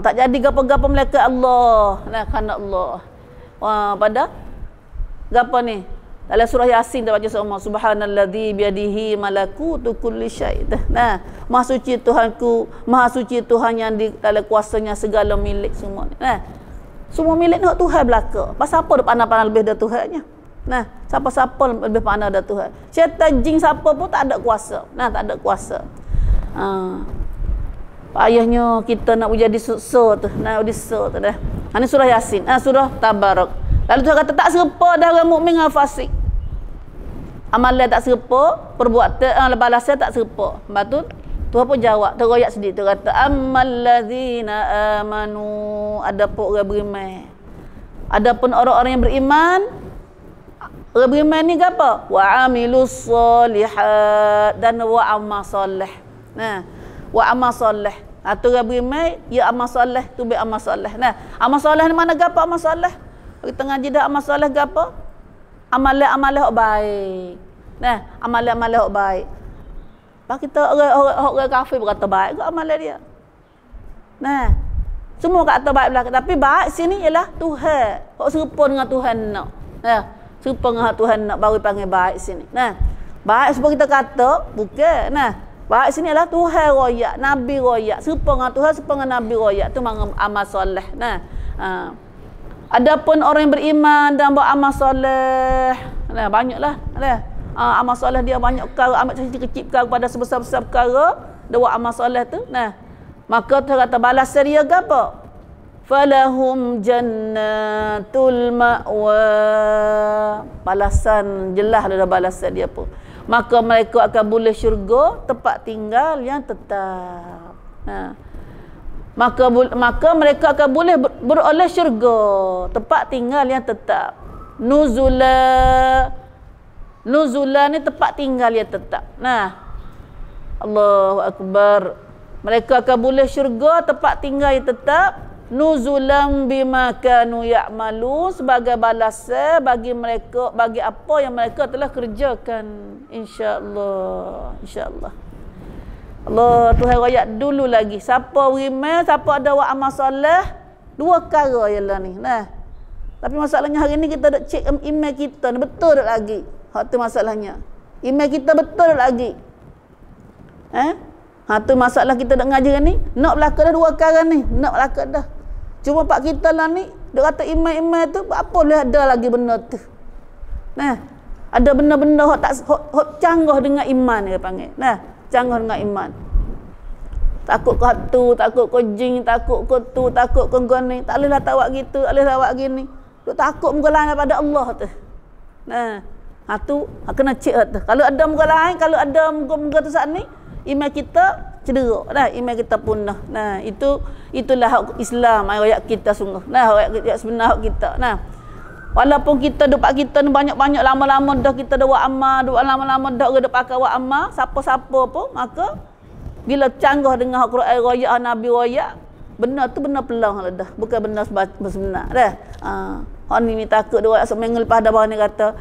Tak jadi gapo-gapo malaikat Allah. Nah, kerana Allah. Pada gapo ni? Dalam surah Yasin kita baca semua, subhanalladzi biadihi malakutu kulli syai'. Nah, maha suci Tuhanku, maha suci Tuhan yang di dalam kuasanya segala milik semua. Nah, semua milik ni hak Tuhan belaka. Pasal apa dia pandang-pandang lebih dari Tuhannya? Nah, siapa-siapa lebih pandang dari Tuhan. Syaitan jin siapa pun tak ada kuasa. Nah, tak ada kuasa. Payahnya kita nak jadi so tu, nak jadi so tu dah. Ini surah Yasin, surah Tabarak. Lalu Tuhan kata tak serupa dah orang mukmin dengan fasik. Amalan tak serupa, perbuatan balasnya tak serupa. Lepas tu Tuhan pun jawab, teroyak sedih. Tuhan kata amallazina amanu, adapun orang beriman. Adapun orang-orang yang beriman, orang beriman ni apa? Wa amilus solihat, dan wa amal soleh. Nah, wa amal soleh. Tu orang beriman, ya amal soleh, tu baik amal soleh. Nah, amal soleh ni mana gapo amal soleh? Kita ngaji dah amal soleh gapo? Amalan-amalan hak baik. Nah, amalan-amalan hak baik. Pak kita orang kafir berkata baik ke amalan dia. Nah, semua kata baik belaka, tapi baik sini ialah Tuhan. Hak serupa dengan Tuhan nak. Nah, serupa dengan Tuhan nak baru panggil baik sini. Nah, baik sebab kita kata bukan. Nah, baik sini ialah Tuhan royak, Nabi royak, serupa dengan Tuhan, serupa dengan Nabi royak. Tu amal soleh. Nah, adapun orang yang beriman dan beramal soleh, nah, banyaklah. Amal soleh dia banyak perkara, amat kecil-kecil perkara pada sebesar-besar perkara, dia buat amal soleh tu. Nah, maka Tuhan kata balas dia ke apa? Falahum jannatul ma'wa. Balasan jelas ada balasan dia pun. Maka mereka akan boleh syurga, tempat tinggal yang tetap. Nah, maka mereka akan boleh beroleh syurga, tempat tinggal yang tetap. Nuzula ni tempat tinggal yang tetap. Nah, Allahu Akbar. Mereka akan boleh syurga, tempat tinggal yang tetap. Nuzulam bima kanu ya'malu, sebagai balasan bagi mereka, bagi apa yang mereka telah kerjakan. InsyaAllah. InsyaAllah. Allah Tuhan royak dulu lagi. Siapa beriman, siapa ada buat amal soleh, dua perkara ialah ni. Nah. Tapi masalahnya hari ni kita nak cek email kita ni betul tak lagi. Hak tu masalahnya. Email kita betul tak lagi. Tu masalah kita nak ngaji ni. Nak belaka dah dua perkara ni. Nak belaka dah. Cuma pak kita lah ni, dia kata email tu apa boleh ada lagi benda tu. Nah. Ada benda-benda hak canggah dengan iman dia panggil. Nah. Canggah dengan iman. Takut ke hatu, takut ke jin, takut ke tu, takut ke gini. Tak bolehlah tawak gitu, tak bolehlah tawak gini. Duk takut muka lain daripada Allah tu. Nah, tu kena cek tu. Kalau ada muka lain, kalau ada muka tu saat ni, iman kita cedera. Nah, iman kita punah. Nah, itulah hak Islam, ayat kita sungguh. Nah, ayat sebenar hak kita. Nah, walaupun kita depan kita ni banyak-banyak lama-lama dah kita dah buat amal, dah lama-lama dah kita pakai buat amal, siapa-siapa pun, maka bila canggah dengan hak Quran royak, Nabi royak, benda tu benda pelang dah, bukan benda sebenar dah. Hak ni takut dia rasa minggu lepas dah baru ni kata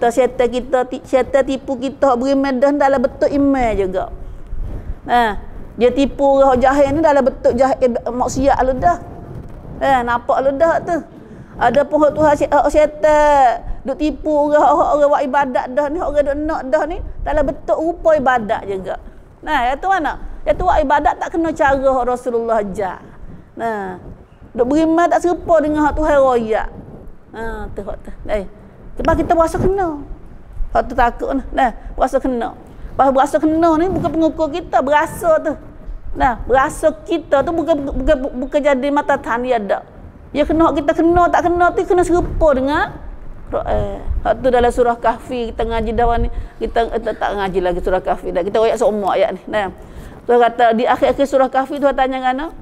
syaitan tipu kita beriman dah dalam bentuk iman juga. Nah, dia tipu orang jahil ni dalam bentuk jahil maksiat lu dah. Nampak lu dah tu. Ada pun Tuhan syaitan duk tipu orang buat ibadat dah ni, orang duk nak dah ni dalam bentuk rupa ibadat juga. Nah, itu mana? Itu buat ibadat tak kena cara Rasulullah ajar. Nah, duk beriman tak serupa dengan hak Tuhan royak. Tu hak tu. Sebab kita berasa kena. Hak tu takut nah. Berasa kena. Pas berasa kena ni bukan pengukur kita, berasa tu. Nah, berasa kita tu bukan jadi mata tani ada. Ya kena kita kena tak kena tu kena serupa dengan Quran. Hak tu dalam surah Kahfi kita ngaji dah ni. Kita tak ngaji lagi surah Kahfi dah. Kita ayat semua ayat ni. Nah. Tuhan kata di akhir-akhir surah Kahfi Tuhan tanya kan?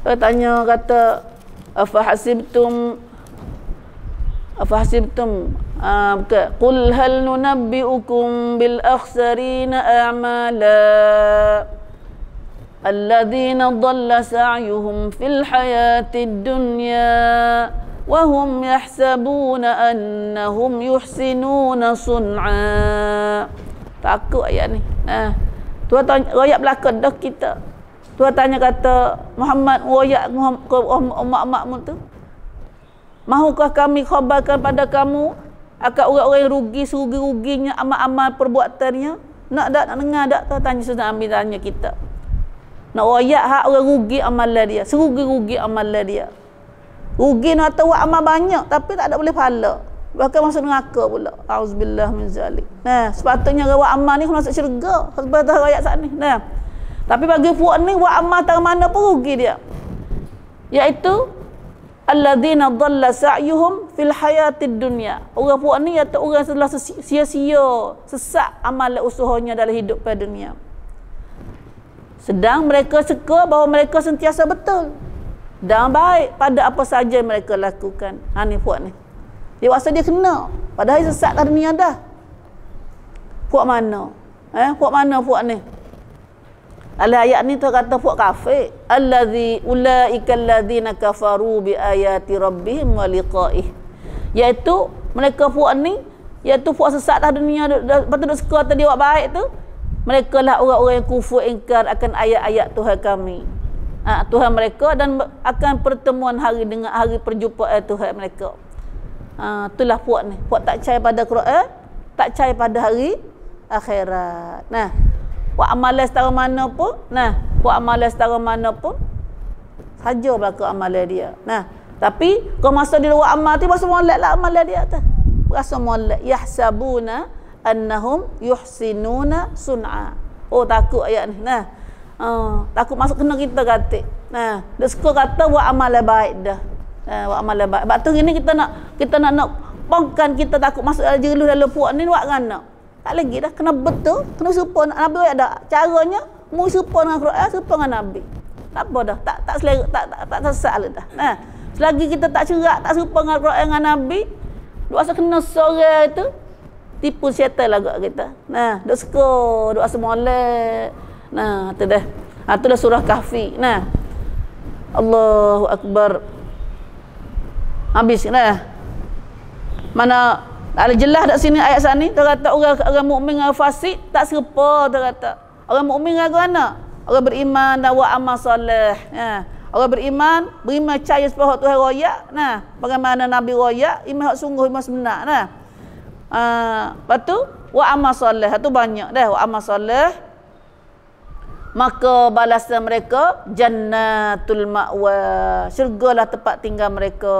Tuhan tanya kata afahasibtum qul hal nunabbiukum bil akhsarina a'mala الذين ضل سعيهم في الحياة الدنيا wa hum yahsabuna annahum yuhsinuna sun'a. Takut ayat ni. Tuhan tanya royak belakang dah kita. Tuhan tanya kata Muhammad royak umat-umatmu tu. Mahukah kami khabarkan pada kamu akan orang-orang yang rugi serugi-ruginya amal-amal perbuatannya? Nak tak nak dengar tak? Tuhan tanya Saudara Ambil tanya kita. Nak royak hak orang rugi amalan dia, serugi-rugi amalan dia. Rugi nak tahu amal banyak tapi tak ada boleh pahala. Bahkan masuk neraka pula. Auzubillah min zalik. Sepatutnya buat amal ni masuk syurga. Sebab tu ayat saat ni. Tapi bagi puak ni buat amal tak mana pun rugi dia. Iaitu alladzina dhalla sa'yuhum fil hayatid dunya. Orang puak ni iaitu orang setelah sia-sia, sesak amal usahanya dalam hidup pada dunia. Sedang mereka suka bahawa mereka sentiasa betul dan baik pada apa saja mereka lakukan. Ni puak ni. Dia rasa dia kena. Padahal sesat dah dunia dah. Puak mana? Puak mana puak ni? Ayat ni tu kata puak kafir. Allazi ulaika alladzina kafaru bi ayati rabbihim wa liqa'ih. Iaitu mereka puak ni, iaitu puak sesat dah dunia, lepas tu duk suka tadi buat baik tu. Mereka lah orang-orang yang kufur ingkar akan ayat-ayat Tuhan kami. Tuhan mereka dan akan pertemuan hari dengan hari perjumpaan Tuhan mereka. Itulah puak ni. Puak tak percaya pada Quran, tak percaya pada hari akhirat. Buat amalan setara mana pun, buat amalan setara mana pun saja berlaku amalan dia. Tapi kalau masa dia buat amal tu rasa molek lah amalan dia tu. Rasa molek. Yahsabuna annahum yuhsinuna sun'a. Oh takut ayat ni. Takut masuk kena kita kata. Dia suka kata buat amalan baik dah. Buat amalan baik. Sebab tu ini kita nak pongkan kita takut masuk dalam jeruh dalam puak ni buat kan. Tak lagi dah, kena betul, kena serupa Nabi ada. Caranya mu serupa dengan Quran, serupa dengan Nabi. Tak apa dah, tak selera, tak sesat dah. Selagi kita tak cerak, tak serupa dengan Quran dengan Nabi, duk rasa kena sore itu tipu syaitan lah kita. Duk suka, duk rasa molek. Tu dah. Tu dah surah Kahfi. Allahu Akbar. Habis mana ada jelas dak sini ayat sini dia kata orang mukmin dengan fasik tak serupa. Dia kata orang mukmin dengan mana? Orang beriman dan buat amal soleh. Orang beriman percaya sepahatt Tuhan royak. Bagaimana Nabi royak, iman hak sungguh, iman sebenar. Lepas tu buat amal soleh tu banyak dah. Buat amal soleh maka balasan mereka jannatul ma'wa, syurgalah tempat tinggal mereka.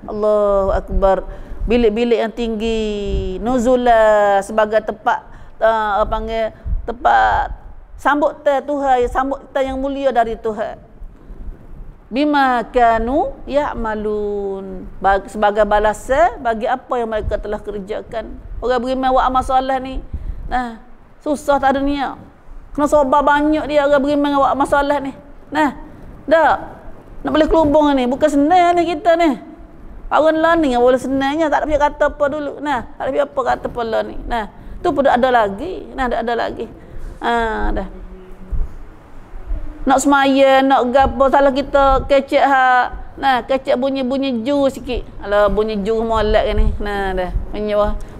Allahu Akbar. Bilik-bilik yang tinggi, nuzula sebagai tempat panggil tempat sambutan Tuhan, sambutan yang mulia dari Tuhan. Bima kanu ya'malun, sebagai balasan bagi apa yang mereka telah kerjakan. Orang beriman buat amal soleh ni susah tak dunia. Kena sabar banyak dia orang beriman buat amal soleh ni. Dah nak boleh kelubung ni bukan senang ni kita ni. Orang learning yang boleh senangnya tak ada pihak kata apa dulu. Tak ada pihak apa kata apa learning. Tu pun ada lagi. Ada lagi. Dah. Nak semaya, nak gapo salah kita kecek hak. Kecek bunyi-bunyi ju sikit. Alah bunyi ju molek ni. Dah.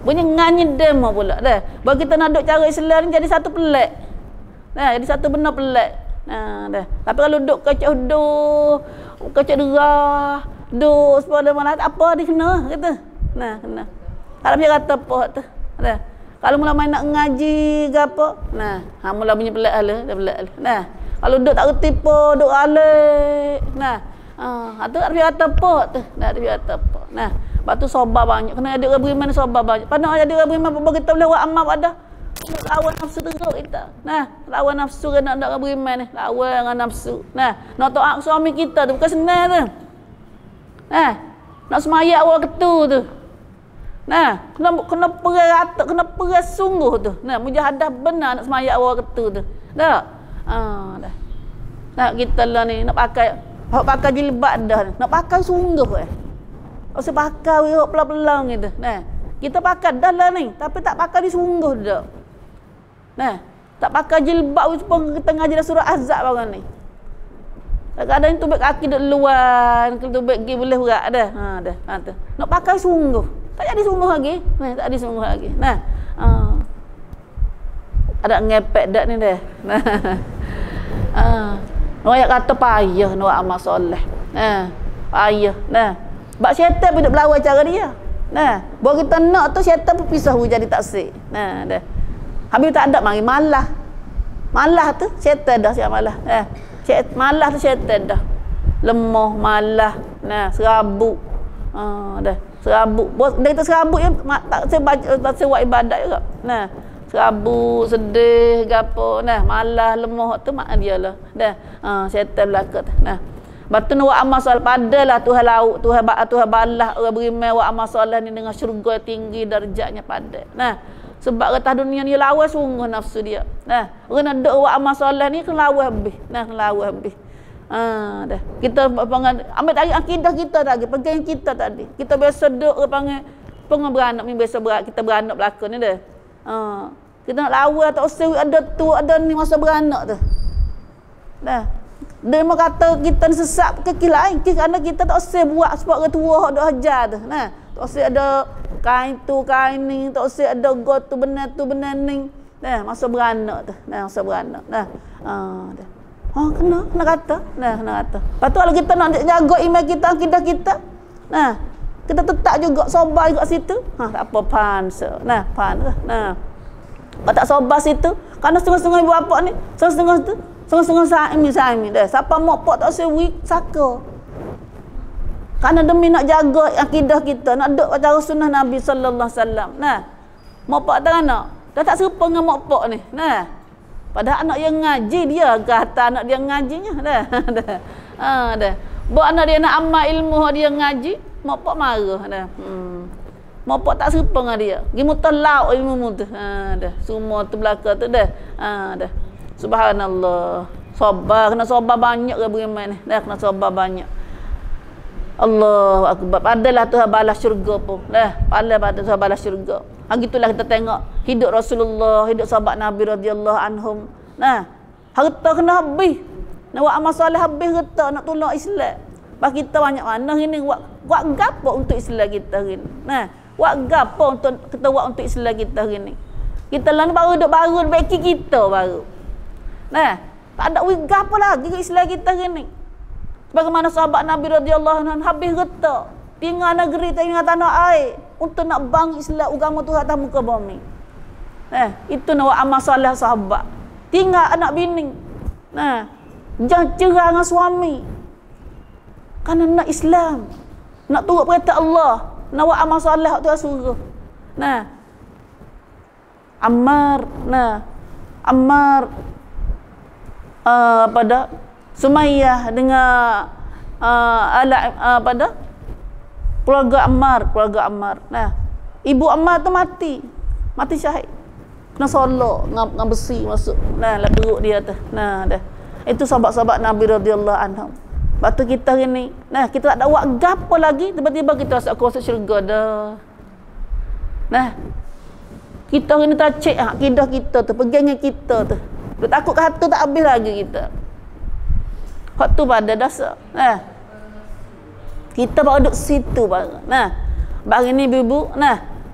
Bunyi nganyi demo pula dah. Bagi kita nak duk cara Islam ni jadi satu pelik. Jadi satu benda pelik. Dah. Tapi kalau duk kecek huduh, kecek derah, duk sepada mana apa dia kena kata. Kena. Kalau dia kata apa tu. Kalau mula main nak ngaji ke apa. Mula bunyi pelik hala, dah pelik hala. Kalau duk tak reti apa, duk alik. Tu dia kata apa tu. Dia kata apa. Lepas tu sabar banyak. Kena ada orang beriman sabar banyak. Pandang ada orang beriman apa kita boleh buat amal pada lawan nafsu teruk kita. Lawan nafsu kan nak orang beriman ni. Lawan dengan nafsu. Nak taat suami kita tu bukan senang tu. Nak semaya awal ketu tu. Kena peras rata, kena peras sungguh tu. Mujahadah benar nak semaya awal ketu tu. Dah. Nak kita lah ni nak pakai jilbab dah. Nak pakai sungguh usah pakai hok pelang-pelang gitu. Kita pakai dah lah ni, tapi tak pakai di sungguh dah. Tak pakai jilbab supaya kita ngaji surah Ahzab barang ni. Kadang-kadang tubik kaki duk luar, tubik pergi boleh berat dah. Dah. Tu. Nak pakai sungguh. Tak jadi sungguh lagi. Tak ada sungguh lagi. Nah. Ada ngepek dak ni dah. Ayat kata payah nak amal soleh. Payah. Bab syaitan pun duk berlawan cara dia. Baru kita nak tu syaitan pun pisah jadi taksir. Dah. Habis tak ada mari malah. Malah tu syaitan dah siap malah. Malah tu syaitan dah. Lemah, malah, serabut. Dah. Serabut. Dia kata serabut yang tak buat ibadat juga. Serabut, sedih, gapo, malah, lemah tu mak dia lah. Dah. Syaitan belaka tu. Batu nak buat amal solat padalah Tuhan lauk, Tuhan balas orang beriman buat amal solat ni dengan syurga tinggi darjatnya pada. Sebab atas dunia ni lawan sungguh nafsu dia. Orang nak duk buat amal solat ni kena lawan habis. Kena lawan habis. Dah. Kita ambil tarik akidah kita tadi, pegang kita tadi. Kita biasa duk orang panggil beranak ni biasa kita beranak belaka ni dah. Kita nak lawan tak usah ada tu ada ni masa beranak tu. Dah. Dia mau kata kita ni sesat ke lain kerana kita tak usah buat sebab orang tua hak duk hajar tu. Tak usah ada kain tu kain ni, tak usah ada god tu benar ni. Masa beranak tu. Masa beranak. Dah. Kena kata. Kena kata. Lepas tu kalau kita nak jaga iman kita, akidah kita, kita tetap juga sabar juga situ. Tak apa pansa. Pan tu. Kalau tak sabar situ, kerana setengah-setengah ibu bapa ni, setengah-setengah tu, setengah-setengah saimi dah. Siapa mak pak tak sewi saka. Kerana demi nak jaga akidah kita, nak duk cara sunnah Nabi sallallahu alaihi wasallam. Mak pak tak nak. Dah tak serupa dengan mak pak ni. Padahal anak yang ngaji dia kata anak dia ngajinya dah. Dah. Buat anak dia nak amal ilmu dia ngaji, mak pak marah dah. Mak pak tak serupa dengan dia. Gi mutalak ilmu tu. Dah. Semua tu belaka tu dah. Dah. Subhanallah. Sabar, kena sabar banyak ke beriman ni. Dah kena sabar banyak. Allahu akbar. Padalah Tuhan balas syurga pun. Dah, pada Tuhan balas syurga. Gitulah kita tengok hidup Rasulullah, hidup sahabat Nabi radhiyallahu anhum. Harta kena habis. Nak buat amal soleh habis harta nak tolong Islam. Bab kita banyak mana ini buat gapo untuk Islam kita hari ni. Buat gapo untuk kita buat untuk Islam kita hari ni. Kita lah ni baru beki kita baru. Tak ada gapo lagi ke Islam kita hari ni. Bagaimana sahabat Nabi radhiyallahu anhu habis harta, tinggal negeri, tinggal tanah air untuk nak bangun Islam agama Tuhan atas muka bumi. Itu nak buat amal soleh sahabat. Tinggal anak bini. Jangan cerai dengan suami. Kerana nak Islam, nak turut perintah Allah, nak buat amal soleh Tuhan suruh. Ammar pada Sumayyah dengan keluarga Ammar. Ibu Ammar tu mati syahid. Kena solok dengan besi masuk. Lah perut dia tu. Dah. Itu sahabat-sahabat Nabi radhiyallahu anhum. Batu kita hari ni, kita tak ada buat gapo lagi, tiba-tiba kita masuk syurga dah. Kita hari ni tak cek akidah kita tu, pegangan kita tu. Dia takut kata tak habis lagi kita. Hak tu pada dasar. Kita baru duduk situ baru. Hari ni ibu,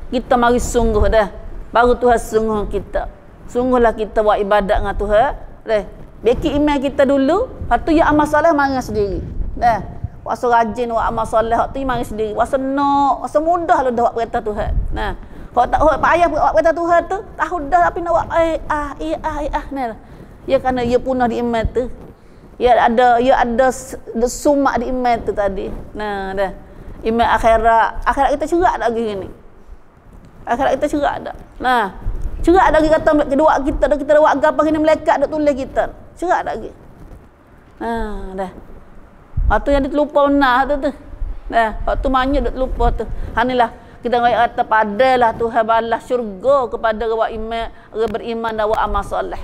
kita mari sungguh dah. Baru Tuhan sungguh kita. Sungguhlah kita buat ibadat dengan Tuhan. Beki iman kita dulu, lepas tu ya amal soleh mari sendiri. Puasa rajin buat amal soleh hak tu mari sendiri. Puasa nak, puasa mudah lu dah buat perintah Tuhan. Kalau tak payah buat perintah Tuhan tu, tahu dah tapi nak buat ya kerana ia punah di iman tu. Ya ada sumak di iman tu tadi. Dah. Iman akhirat kita cerak tak lagi ni. Akhirat kita cerak tak. Cerak lagi kata kedua kita dah buat gapo ni malaikat dak tulis kita. Cerak tak lagi. Dah. Waktu yang terlupa benar tu. Waktu banyak dak terlupa tu. Hanilah kita kata padalah Tuhan balas syurga kepada orang iman, orang beriman dan buat amal soleh.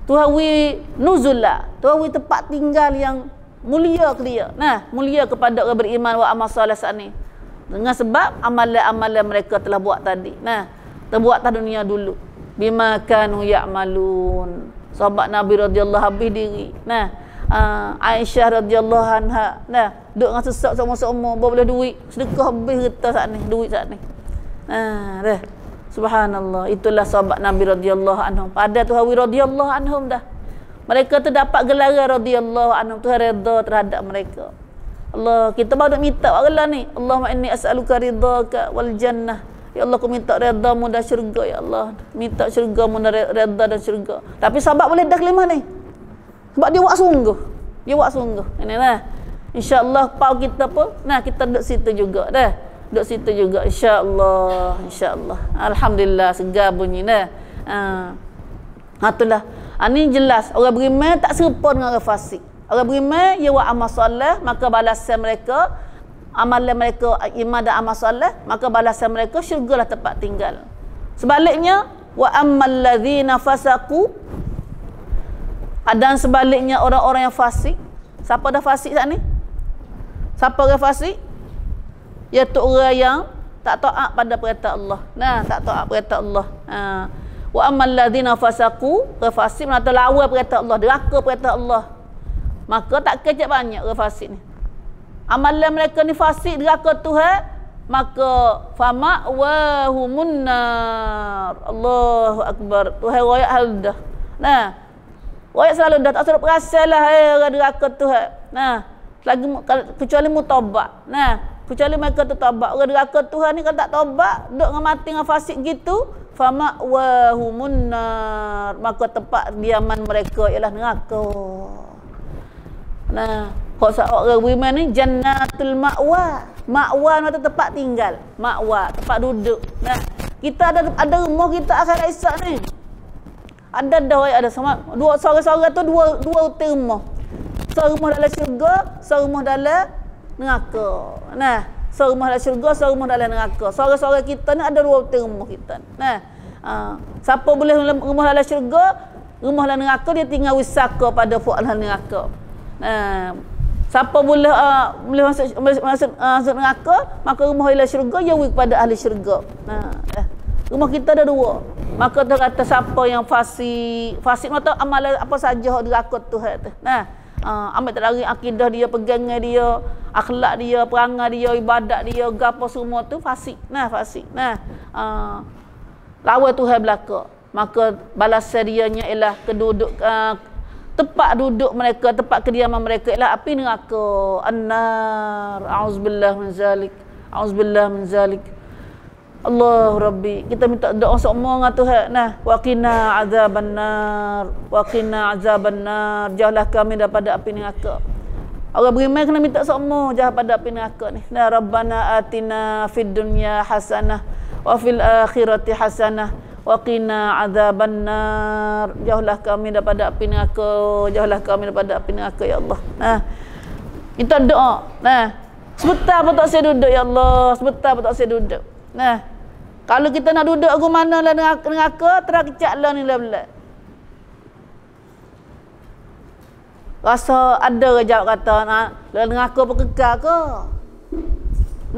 Tuhan wi nuzula, Tuhan wi tempat tinggal yang mulia ke dia. Mulia kepada orang beriman buat amal soleh saat ni. Dengan sebab amalan-amalan mereka telah buat tadi. Terbuat atas dunia dulu. Bima kanu ya'malun. Sahabat Nabi radhiyallahu habis diri. Aisyah radhiyallahu anha. Nah, duk dengan sesak sama-sama, boleh duit, sedekah habis kita saat ni, duit saat ni. Dah. Subhanallah, itulah sahabat Nabi radhiyallahu anhum. Pada tu hawi radhiyallahu anhum dah. Mereka tu dapat gelaran radhiyallahu anhum, Tuhan redha terhadap mereka. Allah, kita baru minta Allah ni. Allahumma inni as'aluka ridhaka wal jannah. Ya Allah, aku minta redha-Mu dan syurga, ya Allah. Minta syurga-Mu dan redha dan syurga. Tapi sahabat boleh dah kelima ni. Sebab dia buat sungguh. Dia buat sungguh. Inilah. Insya-Allah pau kita pun, nah kita duduk situ juga dah. Duduk situ juga insya-Allah, insya-Allah. Alhamdulillah segar bunyi dah. Itulah. Ini jelas orang beriman tak serupa dengan orang fasik. Orang beriman dia buat amal soleh, maka balasan mereka amalan mereka iman dan amal soleh, maka balasan mereka syurgalah tempat tinggal. Sebaliknya wa ammal ladzina fasaqu, dan sebaliknya orang-orang yang fasik. Siapa dah fasik saat ni? Siapa orang fasik? Iaitu orang yang tak taat pada perintah Allah. Nah, tak taat perintah Allah. Wa ammal ladzina fasaqu, orang fasik mana lawan perintah Allah, deraka perintah Allah. Maka tak kecap banyak orang fasik ni. Amalan mereka ni fasik, deraka Tuhan, maka fama wa humun nar. Allahu akbar. Tuhan royak hal dah. Nah, royak selalu dah, tak suruh perasalah orang deraka Tuhan. Nah, lagi kecuali mutaubat. Nah, kecuali mereka tu taubat. Orang deraka Tuhan ni kalau tak taubat, duk dengan mati dengan fasik gitu, fama wa humun nar, maka tempat diaman mereka ialah neraka. Nah, orang beriman ni jannatul ma'wa. Ma'wa itu tempat tinggal, ma'wa tempat duduk. Nah, kita ada rumah kita akhirat esok ni. Ada sama dua seorang-seorang tu dua utir rumah. Seorang rumah dalam syurga, seorang rumah dalam neraka. Nah, seorang rumah dalam syurga, seorang rumah dalam neraka. Seorang-seorang kita ni ada dua utir rumah kita. Nah, siapa boleh rumah dalam syurga, rumah dalam neraka, dia tinggal wisaka pada fuak dalam neraka. Siapa boleh masuk neraka, maka rumah dalam syurga dia kepada ahli syurga. Rumah kita ada dua. Maka dia kata siapa yang fasik mata amalan apa saja deraka Tuhan tu. Ambil tak lari akidah dia, pegangan dia, akhlak dia, perangai dia, ibadat dia, gapo semua tu fasik. Fasik. Lawan Tuhan belaka. Maka balasan dianya ialah tempat duduk mereka, tempat kediaman mereka ialah api neraka. An-nar. Auzubillah min zalik. Auzubillah min zalik. Allah Rabbi, kita minta doa semua dengan Tuhan. Wa qina azabannar. Wa qina azabannar. Jauhlah kami daripada api neraka. Orang beriman kena minta semua jauh pada api neraka ni. Rabbana atina fid dunya hasanah wa fil akhirati hasanah wa qina azabannar. Jauhlah kami daripada api neraka. Jauhlah kami daripada api neraka ya Allah. Kita doa. Sebentar pun tak saya duduk ya Allah. Sebentar pun tak saya duduk. Kalau kita nak duduk aku mana lah neraka, terakicak lah ni lah belah. Rasa ada ke jawab kata, neraka pun kekal ke?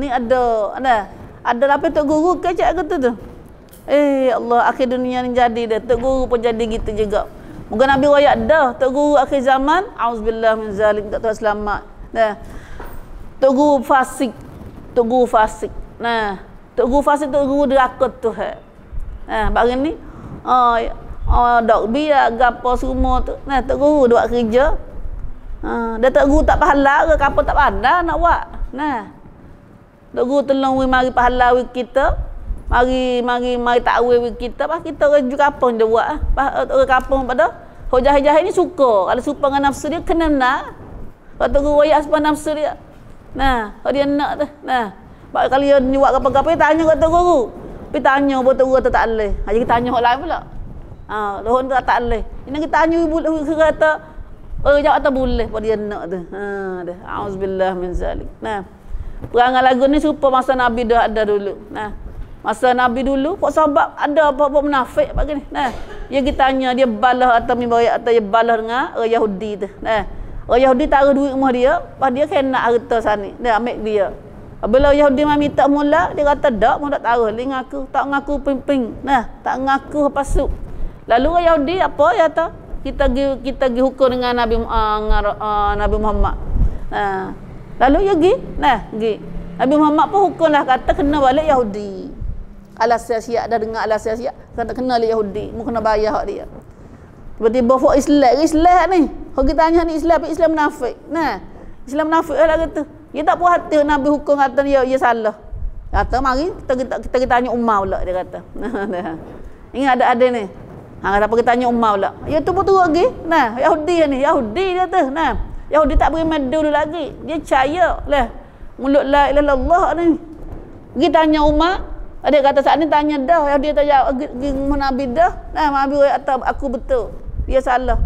Ni ada. Ada tapi Tok Guru ke cak kata tu? Allah, akhir dunia ni jadi dah. Tok Guru pun jadi gitu juga. Mungkin Nabi royak dah. Tok Guru akhir zaman, auzubillah min zalik, tak tahu selamat. Tok Guru fasik. Tok Guru fasik. Tok Guru fasik, Tok Guru deraka Tuhan. Barang ni dok biar gapo semua tu. Tok Guru buat kerja. Dia Tok Guru tak pahala ke gapo tak pandai nak buat. Tok Guru tolong mari pahala kita. Mari takwil kita. Pas kita orang juga kampung dia buat. Orang kampung pada hujah-hujah ni suka. Kalau suka dengan nafsu dia kena nak. Kalau Tok Guru royak sebab nafsu dia. Kalau dia nak tu. Kali dia buat apa-apa, dia tanya kat Tok Guru. Dia tanya pun Tok Guru tak boleh. Jadi kita tanya orang lain pula. Lohon tu tak boleh. Ini kita tanya ibu kata, jawab tak boleh pun dia nak tu. Auzubillah min zalik. Perangai lagu ni serupa masa Nabi dah ada dulu. Masa Nabi dulu, pak sahabat ada apa-apa munafik begini. Dia kita tanya, dia balah atau mimbar atau dia balah dengan orang Yahudi tu. Orang Yahudi taruh duit rumah dia, pas dia kena harta sana. Dia ambil dia. Bila Yahudi minta mula, dia kata tak, mau tak taruh, dia ngaku, tak ngaku pimping. Tak ngaku pasuk. Lalu orang Yahudi apa ya ta? kita gi hukum dengan Nabi Muhammad. Lalu ya gi Nabi Muhammad pun hukumlah kata kena balik Yahudi. Al-Siyak dah dengar Al-Siyak kena balik Yahudi, mu kena bayar hak dia. Tiba-tiba fok Islam ni. Kalau kita tanya ni Islam munafik. Islam munafik lah kata. Dia tak puas hati Nabi hukum kata dia salah. Kata mari kita tanya Umar pula dia kata. Ingat ada ni. Kenapa kita tanya Umar pula? Ya tu betul lagi. Yahudi ni, Yahudi dia tu. Yahudi tak beri madu dulu lagi. Dia percaya lah. Mulut la ilaha illallah ni. Pergi tanya Umar, dia kata saat ni tanya dah. Yahudi tak jawab pergi Nabi dah. Nabi kata aku betul. Dia salah.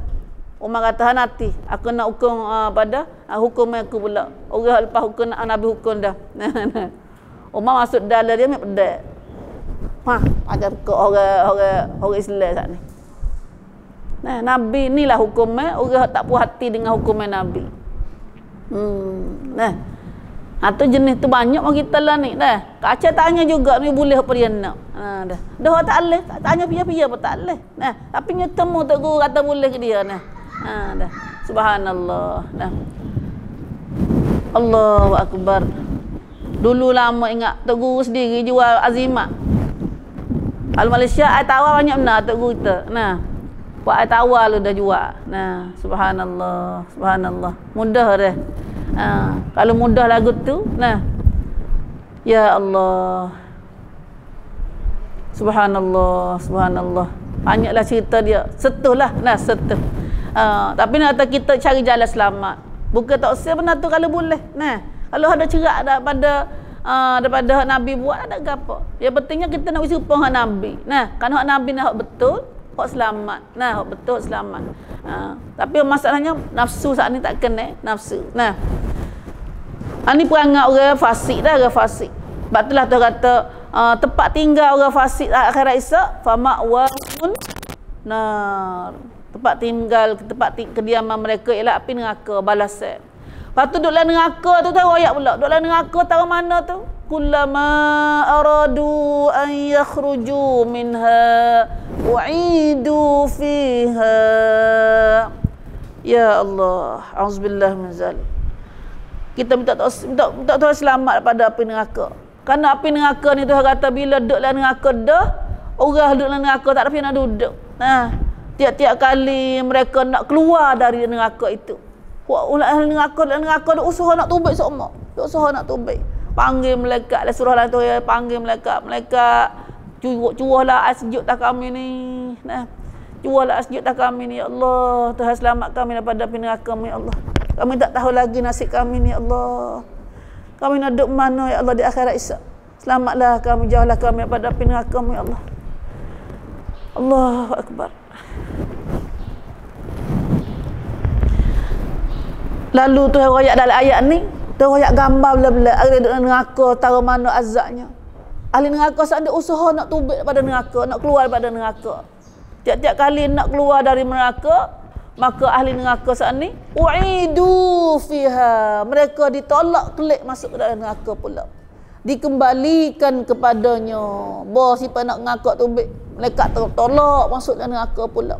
Umar kata nanti aku nak hukum pada hukum aku pula. Orang lepas hukum Nabi hukum dah. Umar masuk dalam dia ambil pedang. Ajar ke orang Islam saat ni. Nabi inilah hukumnya, orang tak puas hati dengan hukumnya Nabi. Tu jenis tu banyak orang kita lah ni. Kaca tanya juga ni boleh apa dia nak. Dah tak boleh, tanya pia-pia pun tak boleh. Tapi nyetemu tok guru kata boleh ke dia dah. Subhanallah. Allahu akbar. Dulu lama ingat tok guru sendiri jual azimat. Kalau Malaysia ai tawar banyak benar tok guru kita. Buat ai tawar lu dah jual. Subhanallah, subhanallah. Mudah dah. Kalau mudah lagu tu, ya Allah. Subhanallah, subhanallah. Banyaklah cerita dia. Setuhlah, setuh. Tapi nak kata kita cari jalan selamat. Bukan tak usah benar tu kalau boleh. Kalau ada cerak daripada Nabi buat ada gapo. Yang pentingnya kita nak usaha hak Nabi. Kan hak Nabi nak hak betul, hak selamat. Hak betul selamat. Tapi masalahnya nafsu saat ni tak kena nafsu. Ini perangai orang fasik dah, orang fasik. Sebab itulah tu kata tempat tinggal orang fasik akhirat esok fama'wahun nar. Tempat kediaman mereka ialah api neraka balasan. Lepas tu duduk dalam neraka tu tahu ayat pula. Duduk dalam neraka tahu mana tu? Kullama aradu an yakhruju minha u'idu fiha. Ya Allah, auzubillah min zalik. Kita minta Tuhan selamat daripada api neraka. Kerana api neraka ni Tuhan kata bila duduk dalam neraka dah, orang duduk dalam neraka tak ada pihak nak duduk. Tiap-tiap kali mereka nak keluar dari neraka itu. Ahli neraka dia usaha nak tubik semua. Dia usaha nak tubik. Panggil malaikat lah surah lah tu ya, panggil malaikat. Malaikat cuahlah ais sejuk tak kami ni. Cuahlah ais sejuk tak kami ni ya Allah. Tuhan selamat kami daripada api neraka ya Allah. Kami tak tahu lagi nasib kami ni ya Allah. Kami nak duduk mana ya Allah di akhirat esok. Selamatlah kami, jauhlah kami daripada api neraka ya Allah. Allahu akbar. Lalu tu ayat dalam ayat ni, tu ayat gambar bela-bela ahli neraka tahu mana azabnya. Ahli neraka saat dia usaha nak tubik daripada neraka, nak keluar daripada neraka. Tiap-tiap kali nak keluar dari neraka, maka ahli neraka saat ni u'idu fiha. Mereka ditolak kelik masuk ke dalam neraka pula. Dikembalikan kepadanya. Bos siapa nak ngakak tubik, malaikat tolak masuk dalam neraka pula.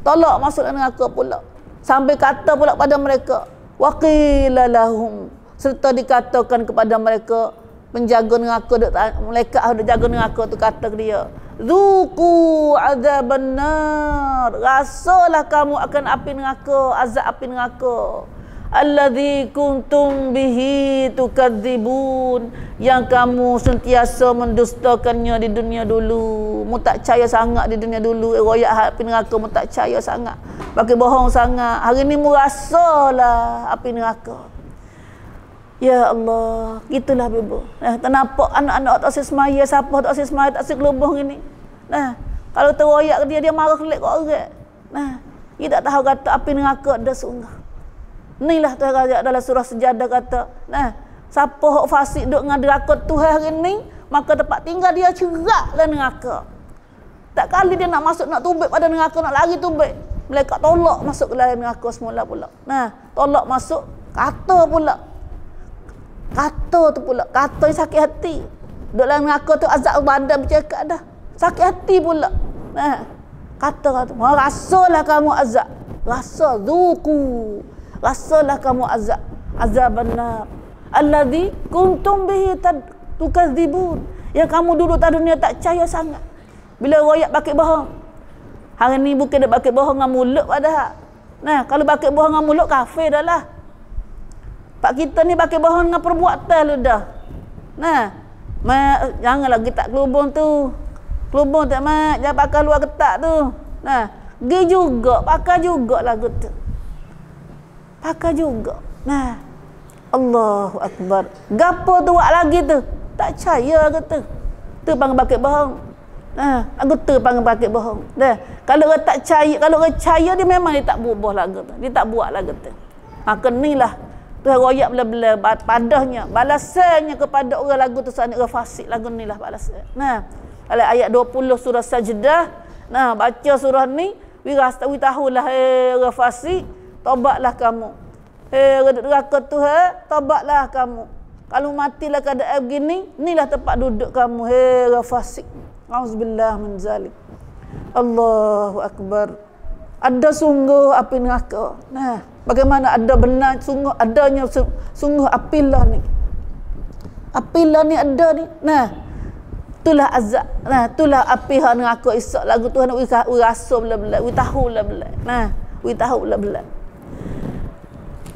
Tolak masuk dalam neraka pula. Sampai kata pula pada mereka waqila lahum, serta dikatakan kepada mereka penjaga neraka, malaikat ada jaga neraka tu kata ke dia, zuqu azaban nar, rasalah kamu akan api neraka, azab api neraka, alladzi kuntum bihi tukadzibun, yang kamu sentiasa mendustakannya di dunia dulu. Mu tak percaya sangat di dunia dulu, royak api neraka mu tak percaya sangat, pakai bohong sangat. Hari ni mu rasalah api neraka. Ya Allah, gitulah ibu. Tak nampak anak-anak tak asyik semaya, siapa tak asyik semaya, tak asyik gelubung ini. Kalau teroyak dia, dia marah kelik kat orang. Dia tak tahu kata api neraka dah sungguh. Inilah Tuhan kata dalam surah Sejadah kata, siapa hok fasik duk dengan neraka Tuhan hari ni, maka tempat tinggal dia ceraklah neraka. Tak kali dia nak masuk, nak tubik pada neraka, nak lari tubik, malaikat tolak masuk ke dalam neraka semula pula. Tolak masuk, kata pula. Kata tu pula, kata yang sakit hati. Duk dalam neraka tu azab badan bercakap dah. Sakit hati pula. Kata rasalah kamu azab. Rasa zuku. Rasalah kamu azab. Azaban nar alladzi kuntum bihi tukadzibun. Yang kamu duduk di dunia tak percaya sangat. Bila royak pakai bohong. Hari ni bukan dia pakai bohong dengan mulut padahal. Nah, kalau pakai bohong dengan mulut kafir dah lah. Pak kita ni pakai bohong dengan perbuatan lu dah. Nah, janganlah kita kelubung tu. Kelubung tak mak, jangan pakai luar ketak tu. Nah, pergi juga, pakai jugalah gitu. Pakai juga. Nah, Allahu Akbar. Gapo tu buat lagi tu? Tak percaya kata. Tu panggil pakai bohong. Nah, aku tu panggil pakai bohong. Dah. Kalau orang tak percaya, kalau orang percaya dia memang dia tak berubah lagi tu. Dia tak buat lagi tu. Maka inilah Tuhan royak bela-bela padahnya, balasannya kepada orang lagu tu orang fasik lagu inilah balasan. Nah, ayat 20 surah Sajdah. Nah, baca surah ni, wi tahulah orang fasik, taubatlah kamu. Neraka Tuhan, taubatlah kamu. Kalau matilah keadaan begini, inilah tempat duduk kamu. Orang fasik. Auzubillah min zalik. Allahu Akbar. Ada sungguh api neraka. Nah, bagaimana ada benar sungguh adanya sungguh apilah ni. Apilah ni ada ni. Nah, itulah azab. Nah, itulah api hak neraka esok lagu Tuhan wi rasa bela-bela, wi tahu bela-bela. Nah, wi tahu bela-bela.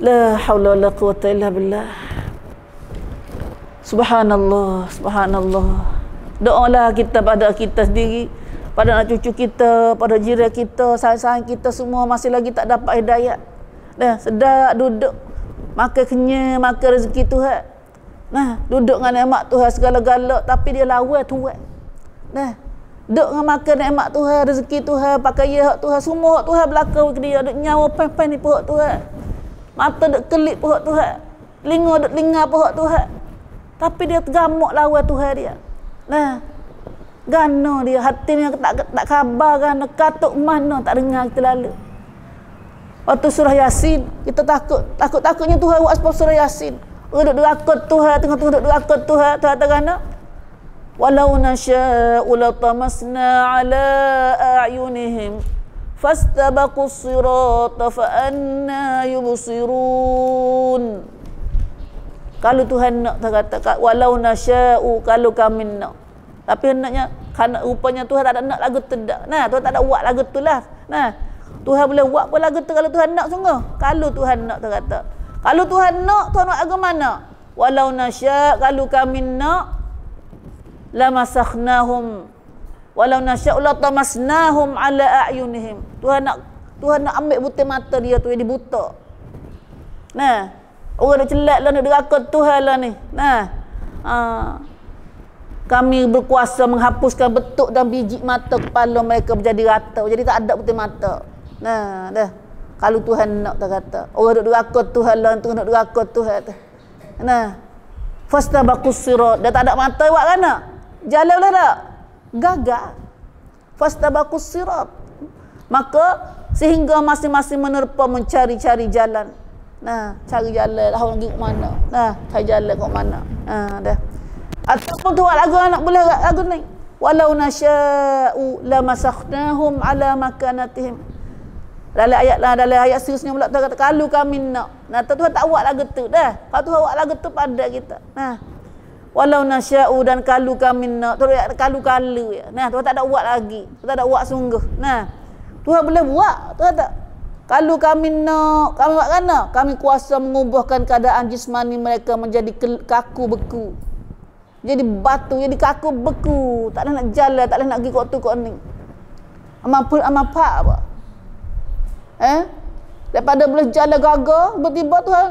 La haula wala quwata illa billah. Subhanallah, subhanallah. Doalah kita pada kita sendiri, pada anak cucu kita, pada jiran kita, sahabat kita semua masih lagi tak dapat hidayah. Dah sedap duduk makan kenyang, makan rezeki Tuhan. Nah, duduk dengan nikmat Tuhan segala-gala tapi dia lawan Tuhan. Nah, duduk dengan makan nikmat Tuhan, rezeki Tuhan, pakai hak Tuhan, semua hak Tuhan belakang ke dia, duk nyawa pen-pen ni pun hak Tuhan. Mata duk kelip pun hak Tuhan. Telinga duk telinga pun hak Tuhan. Tapi dia tergamuk lawan Tuhan dia. Nah, gana dia hati dia tak khabar kan katuk mana tak dengar kita lalu. Waktu surah Yasin kita takutnya Tuhan buat sebab surah Yasin. Duduk derakot Tuhan, tengah-tengah duduk derakot Tuhan, Tuhan kata walau nasya'u latamasna ala a'yunihim fastabaqus sirata fa anna yubsirun. Kalau Tuhan nak kata walau nasya'u, kalau kami nak. Tapi hendaknya kerana rupanya Tuhan tak ada nak lagu tu dak. Nah, Tuhan tak ada buat lagu tu lah. Nah, Tuhan boleh buat pun lagu tu kalau Tuhan nak sungguh. Kalau Tuhan nak kata. Kalau Tuhan nak lagu mana? Walau nasya', kalau kami nak lamasakhnahum. Walau nasya'u latamasnahum ala a'yunihim. Tuhan nak ambil butir mata dia tu, dia buta. Nah, orang dah celak lah, nak derakot Tuhan lah ni. Nah, kami berkuasa menghapuskan bentuk dan biji mata kepala mereka menjadi rata. Jadi tak ada butir mata. Nah, dah. Kalau Tuhan nak tak kata. Orang duk derakot Tuhan lah, tu nak derakot Tuhan tu. Nah, fastabaqus sirat. Dia tak ada mata buat kan nak? Jalan lah tak? Gagal. Fastabaqus sirat. Maka sehingga masing-masing menerpa mencari-cari jalan. Nah, cari jalan lah orang pergi ke mana. Nah, cari jalan ke mana. Nah, dah. Ataupun tu lagu anak boleh lagu ni. Walau nasya'u lamasakhnahum ala makanatihim. Dalam ayat seterusnya pula Tuhan kata kalau kami nak. Nah, Tuhan tak buat lagu tu dah. Kalau Tuhan buat lagu tu pada kita. Nah, walau nasya'u dan kalau kami nak. Tuhan kalau ya. Nah, Tuhan tak ada buat lagi. Tuhan tak ada buat sungguh. Nah, Tuhan boleh buat. Tuhan tak. Kalau kami nak, kami buat kan nak? Kami kuasa mengubahkan keadaan jismani mereka menjadi kaku beku. Jadi batu, jadi kaku beku. Tak ada nak jalan, tak ada nak pergi kot tu kot ni. Amapa apa? Daripada boleh jalan gagah, tiba-tiba Tuhan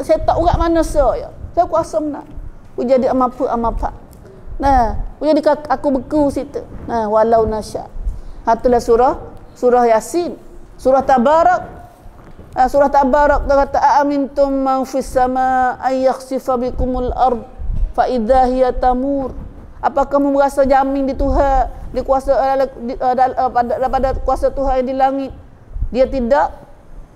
saya tak urat mana saya. Saya kuasa menang. Aku jadi amapa. Nah, aku jadi aku beku situ. Nah, walau nasya. Itulah surah Yasin. Surah Tabarak. Surah Tabarak dia kata amintum man fis sama ay yakhsifa bikumul ard fa idza hiya tamur. Apakah kamu merasa jamin di Tuhan, di kuasa pada kuasa Tuhan yang di langit? Dia tidak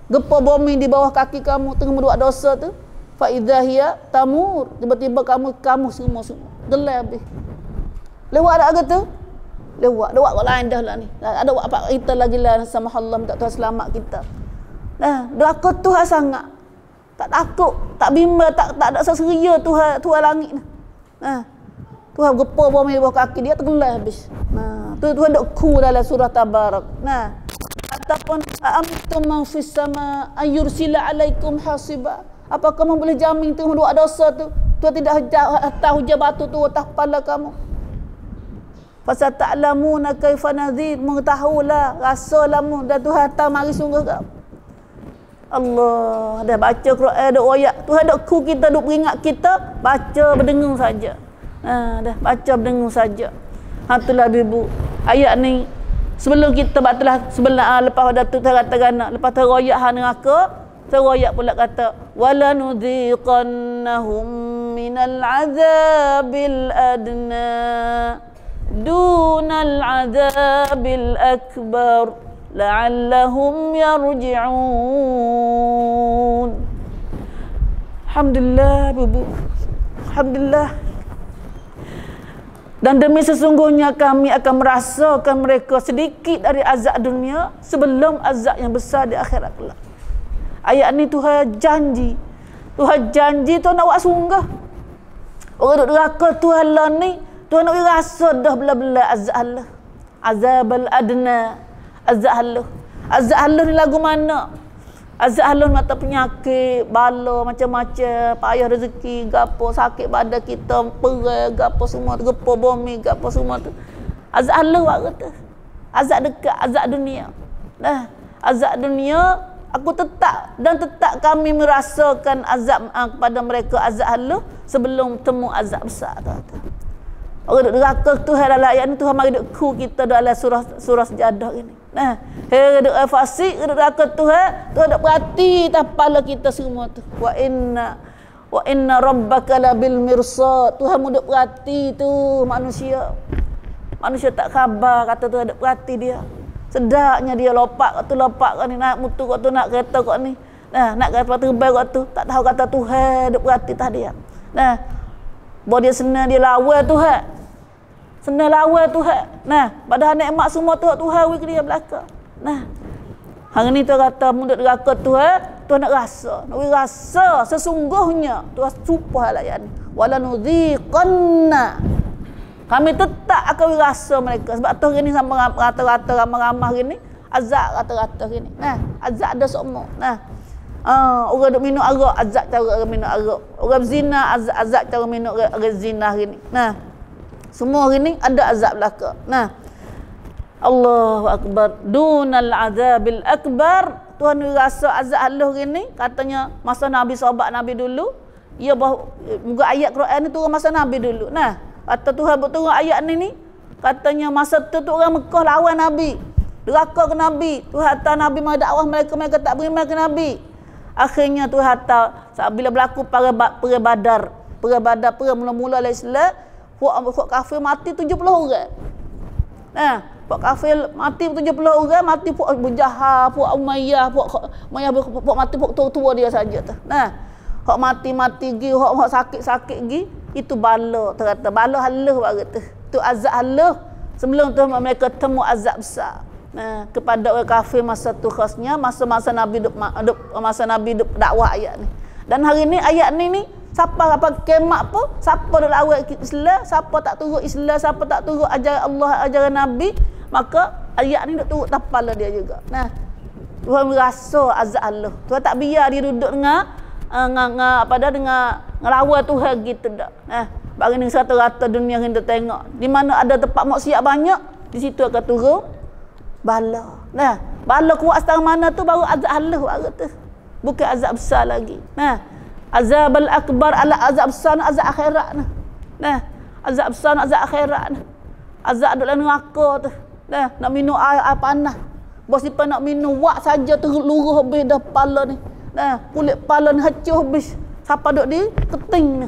gempa bumi di bawah kaki kamu tengah berbuat dosa tu. Fa idza hiya tamur. Tiba-tiba kamu semua gelap habis. Lewat ada kata? lewat kat lain dah lah ni. Ada buat apa kita lagi lah sama Allah minta Tuhan selamat kita. Nah, doa Tuhan sangat. Tak takut, tak bimbang, tak ada seseria Tuhan langit ni. Nah. Tuhan gepa bumi bawah kaki dia tergelar habis. Nah, tu Tuhan dok ku dalam surah Tabarak. Nah, ataupun amtum man fis sama ayursila alaikum hasiba. Apa kamu boleh jamin tu buat dosa tu Tuhan tidak hantar hujan batu tu atas kepala kamu? Fasata'lamuna kaifa nadhir, mengetahuilah rasa lamu dan Tuhan hantar mari sungguh kau. Allah, dah baca Quran dok ayat Tuhan dok ku kita dok peringat kita, baca berdengung saja. Dah baca berdengung saja. Itulah ibu. Ayat ni sebelum kita batalah lepas pada tu kata lepas teroyak hang neraka, teroyak pula kata wala nudhiqannahum minal azabil adna dunal azabil akbar la'allahum yarji'un. Alhamdulillah ibu. Alhamdulillah. Dan demi sesungguhnya kami akan merasakan mereka sedikit dari azab dunia sebelum azab yang besar di akhirat kelak. Ayat ni Tuhan janji. Tuhan janji Tuhan nak buat sungguh. Orang duduk neraka Tuhan lah ni, Tuhan nak rasa dah bela-bela azab Allah. Azabal adna. Azab Allah. Azab Allah ni lagu mana? Azab Allah mata penyakit, bala macam-macam, payah rezeki, gapo sakit badan kita, perang, gapo semua tu, gepa bumi, gapo semua tu. Azab Allah buat kata. Azab dekat, azab dunia. Nah, azab dunia aku tetap kami merasakan azab kepada mereka azab Allah sebelum temu azab besar tu. Orang duk neraka Tuhan dalam ayat ni Tuhan mari duk ku kita dalam surah Sajadah ini. Nah, duk fasik duk neraka Tuhan duk perhati atas kepala kita semua tu. Wa inna rabbaka labil mirsad. Tuhan duk perhati tu manusia. Manusia tak khabar kata Tuhan duk perhati dia. Sedaknya dia lopak kat ni, nak mutu kat tu, nak kereta kat ni. Nah, nak kereta terbang kat tu, tak tahu kata Tuhan duk perhati tah dia. Nah, bahawa dia senang dia lawan Tuhan. Senang lawan Tuhan. Nah, padahal nikmat semua Tuhan bagi dia belaka. Nah, hari ni Tuhan kata mulut neraka Tuhan nak rasa. Nak rasa sesungguhnya Tuhan sumpah ayat ni. Wala nudhiqanna. Kami tetap akan rasa mereka. Sebab tu hari ni sama rata-rata ramah-ramah hari ni, azab rata-rata hari ni. Nah, azab ada semua. Nah, orang duk minum arak, azab cara minum arak. Orang zina, azab cara minum arak zina hari ni. Nah, semua hari ni ada azab belaka. Nah, Allahu Akbar. Dunal azabil akbar. Tuhan rasa azab Allah hari ni. Katanya masa Nabi sahabat Nabi dulu, ia muka ayat Quran ni turun masa Nabi dulu. Nah, kata Tuhan turun ayat ni katanya masa tu orang Mekah lawan Nabi. Deraka ke Nabi. Tuhan hantar Nabi mai dakwah mereka tak beriman ke Nabi. Akhirnya Tuhan hantar bila berlaku perang Badar mula-mula Islam, hak kafir mati 70 orang. Nah, hak kafir mati 70 orang, mati hak Abu Jahal, hak Umayyah, hak mati hak tua-tua dia saja tu. Nah, hak mati-mati gi, hak sakit-sakit gi, itu bala terkata bala Allah barat tu. Tu azab Allah sebelum tu mereka temu azab besar. Nah, kepada orang kafir masa tu khasnya masa Nabi duk dakwah ayat ni. Dan hari ni ayat ni siapa kemat pun, siapa duk lawan Islam, siapa tak turut Islam, siapa tak turut ajaran Allah, ajaran Nabi, maka ayat ni duk turut kepala dia juga. Nah, Tuhan merasa azab Allah. Tuhan tak biar dia duduk dengan ngelawan Tuhan gitu dak. Nah, bagi ni rata-rata dunia kita tengok, di mana ada tempat maksiat banyak, di situ akan turun bala. Nah, bala kuat setara mana tu baru azab Allah baru tu. Bukan azab besar lagi. Nah, azabul akbar ala azab besar, azab akhirat nah. Nah, azab besar, azab akhirat nah. Azab dalam neraka tu. Nah, nak minum air panas. Bos siapa nak minum wak saja terluruh habis dah kepala ni. Nah, kulit kepala ni hancur habis. Siapa duk di keting ni.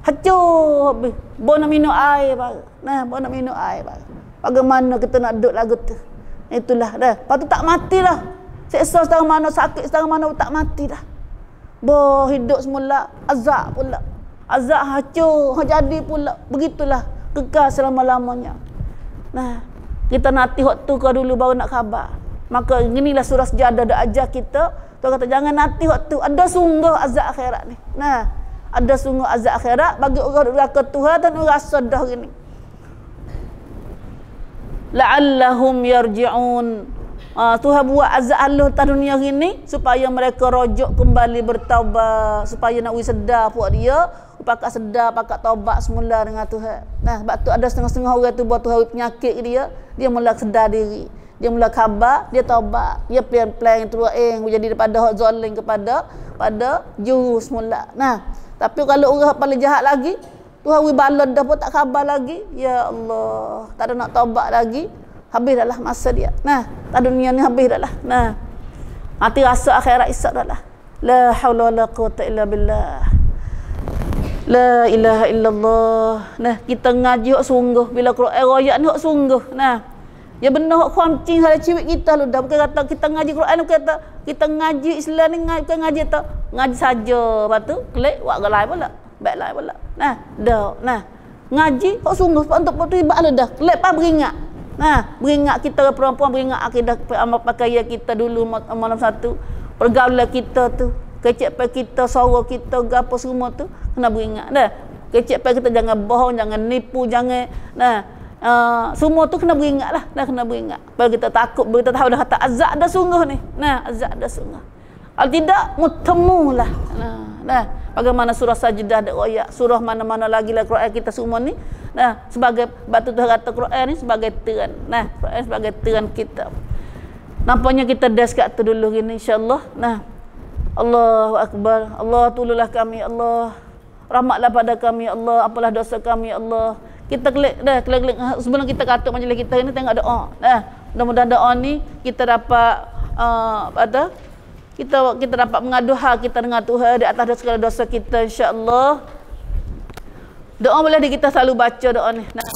Hancur habis. Bo nak minum air baru. Nah, bo nak minum air baru. Bagaimana kita nak duduk lagu tu? Itulah dah. Lepas tu tak mati dah. Seksa setara mana, sakit setara mana tak mati dah. Boh hidup semula, azab pula. Azab hancur, jadi pula. Begitulah kekal selama-lamanya. Nah, kita nanti waktu kau dulu baru nak khabar. Maka inilah surah Sejadah dah ajar kita. Tuan kata jangan nanti waktu. Ada sungguh azab akhirat ni. Nah, ada sungguh azab akhirat bagi orang neraka Tuhan dan orang sedar gini. La'allahum yarji'un. Tuhan buat azab Allah atas dunia gini supaya mereka rojok kembali bertaubat, supaya nak sedar puak dia, pakat sedar, pakat taubat semula dengan Tuhan. Nah, sebab tu ada setengah-setengah orang tu buat Tuhan penyakit dia mula sedar diri. Dia mula khabar, dia taubat. Dia plan-plan terus jadi daripada hak zalim pada juru semula. Nah, tapi kalau orang paling jahat lagi, Tuhan balon dah pun tak khabar lagi. Ya Allah, tak ada nak taubat lagi. Habis dah lah masa dia. Nah, tak dunia ni habis dah lah. Nah, mati rasa akhirat isap dah lah. La haula wala quwata illa billah. La ilaha illallah. Nah, kita ngaji hak sungguh. Bila Quran royak ni hak sungguh. Nah, ya benar hak kuancing salah ciwik kita lu dah. Bukan kata kita ngaji Quran, bukan kata kita ngaji Islam ni ngaji tak. Ngaji saja. Lepas tu, klik, buat galai pula. Baik lain pula. Nah, dah. Nah, ngaji hak sungguh. Untuk tiba lu dah. Klik pa beringat. Nah, beringat kita perempuan, beringat akidah amal pakaian kita dulu malam satu. Pergaulan kita tu, kecek kita, suara kita, gapo semua tu kena beringat dah. Kecek kita jangan bohong, jangan nipu, jangan semua tu kena beringat lah. Dah kena beringat. Supaya kita takut, kita tahu dah kata azab dah sungguh ni. Nah, azab dah sungguh. Kalau tidak, mutemulah. Nah, bagaimana surah Sajdah ada royak, surah mana-mana lagi lah Quran kita semua ni. Nah, sebagai batu Tuhan kata Quran ni sebagai teran. Nah, Quran sebagai teran kita. Nampaknya kita das kat tu dulu gini insya-Allah. Nah, Allahu akbar. Allah tolonglah kami, Allah. Rahmatlah pada kami, Allah. Apalah dosa kami, Allah. Kita klik sebelum kita katuk majlis kita ini tengok doa. Nah, mudah-mudahan doa ni kita dapat kita dapat mengadu hal kita dengan Tuhan di atas segala dosa kita insya-Allah. Doa boleh kita selalu baca doa ni. Nah,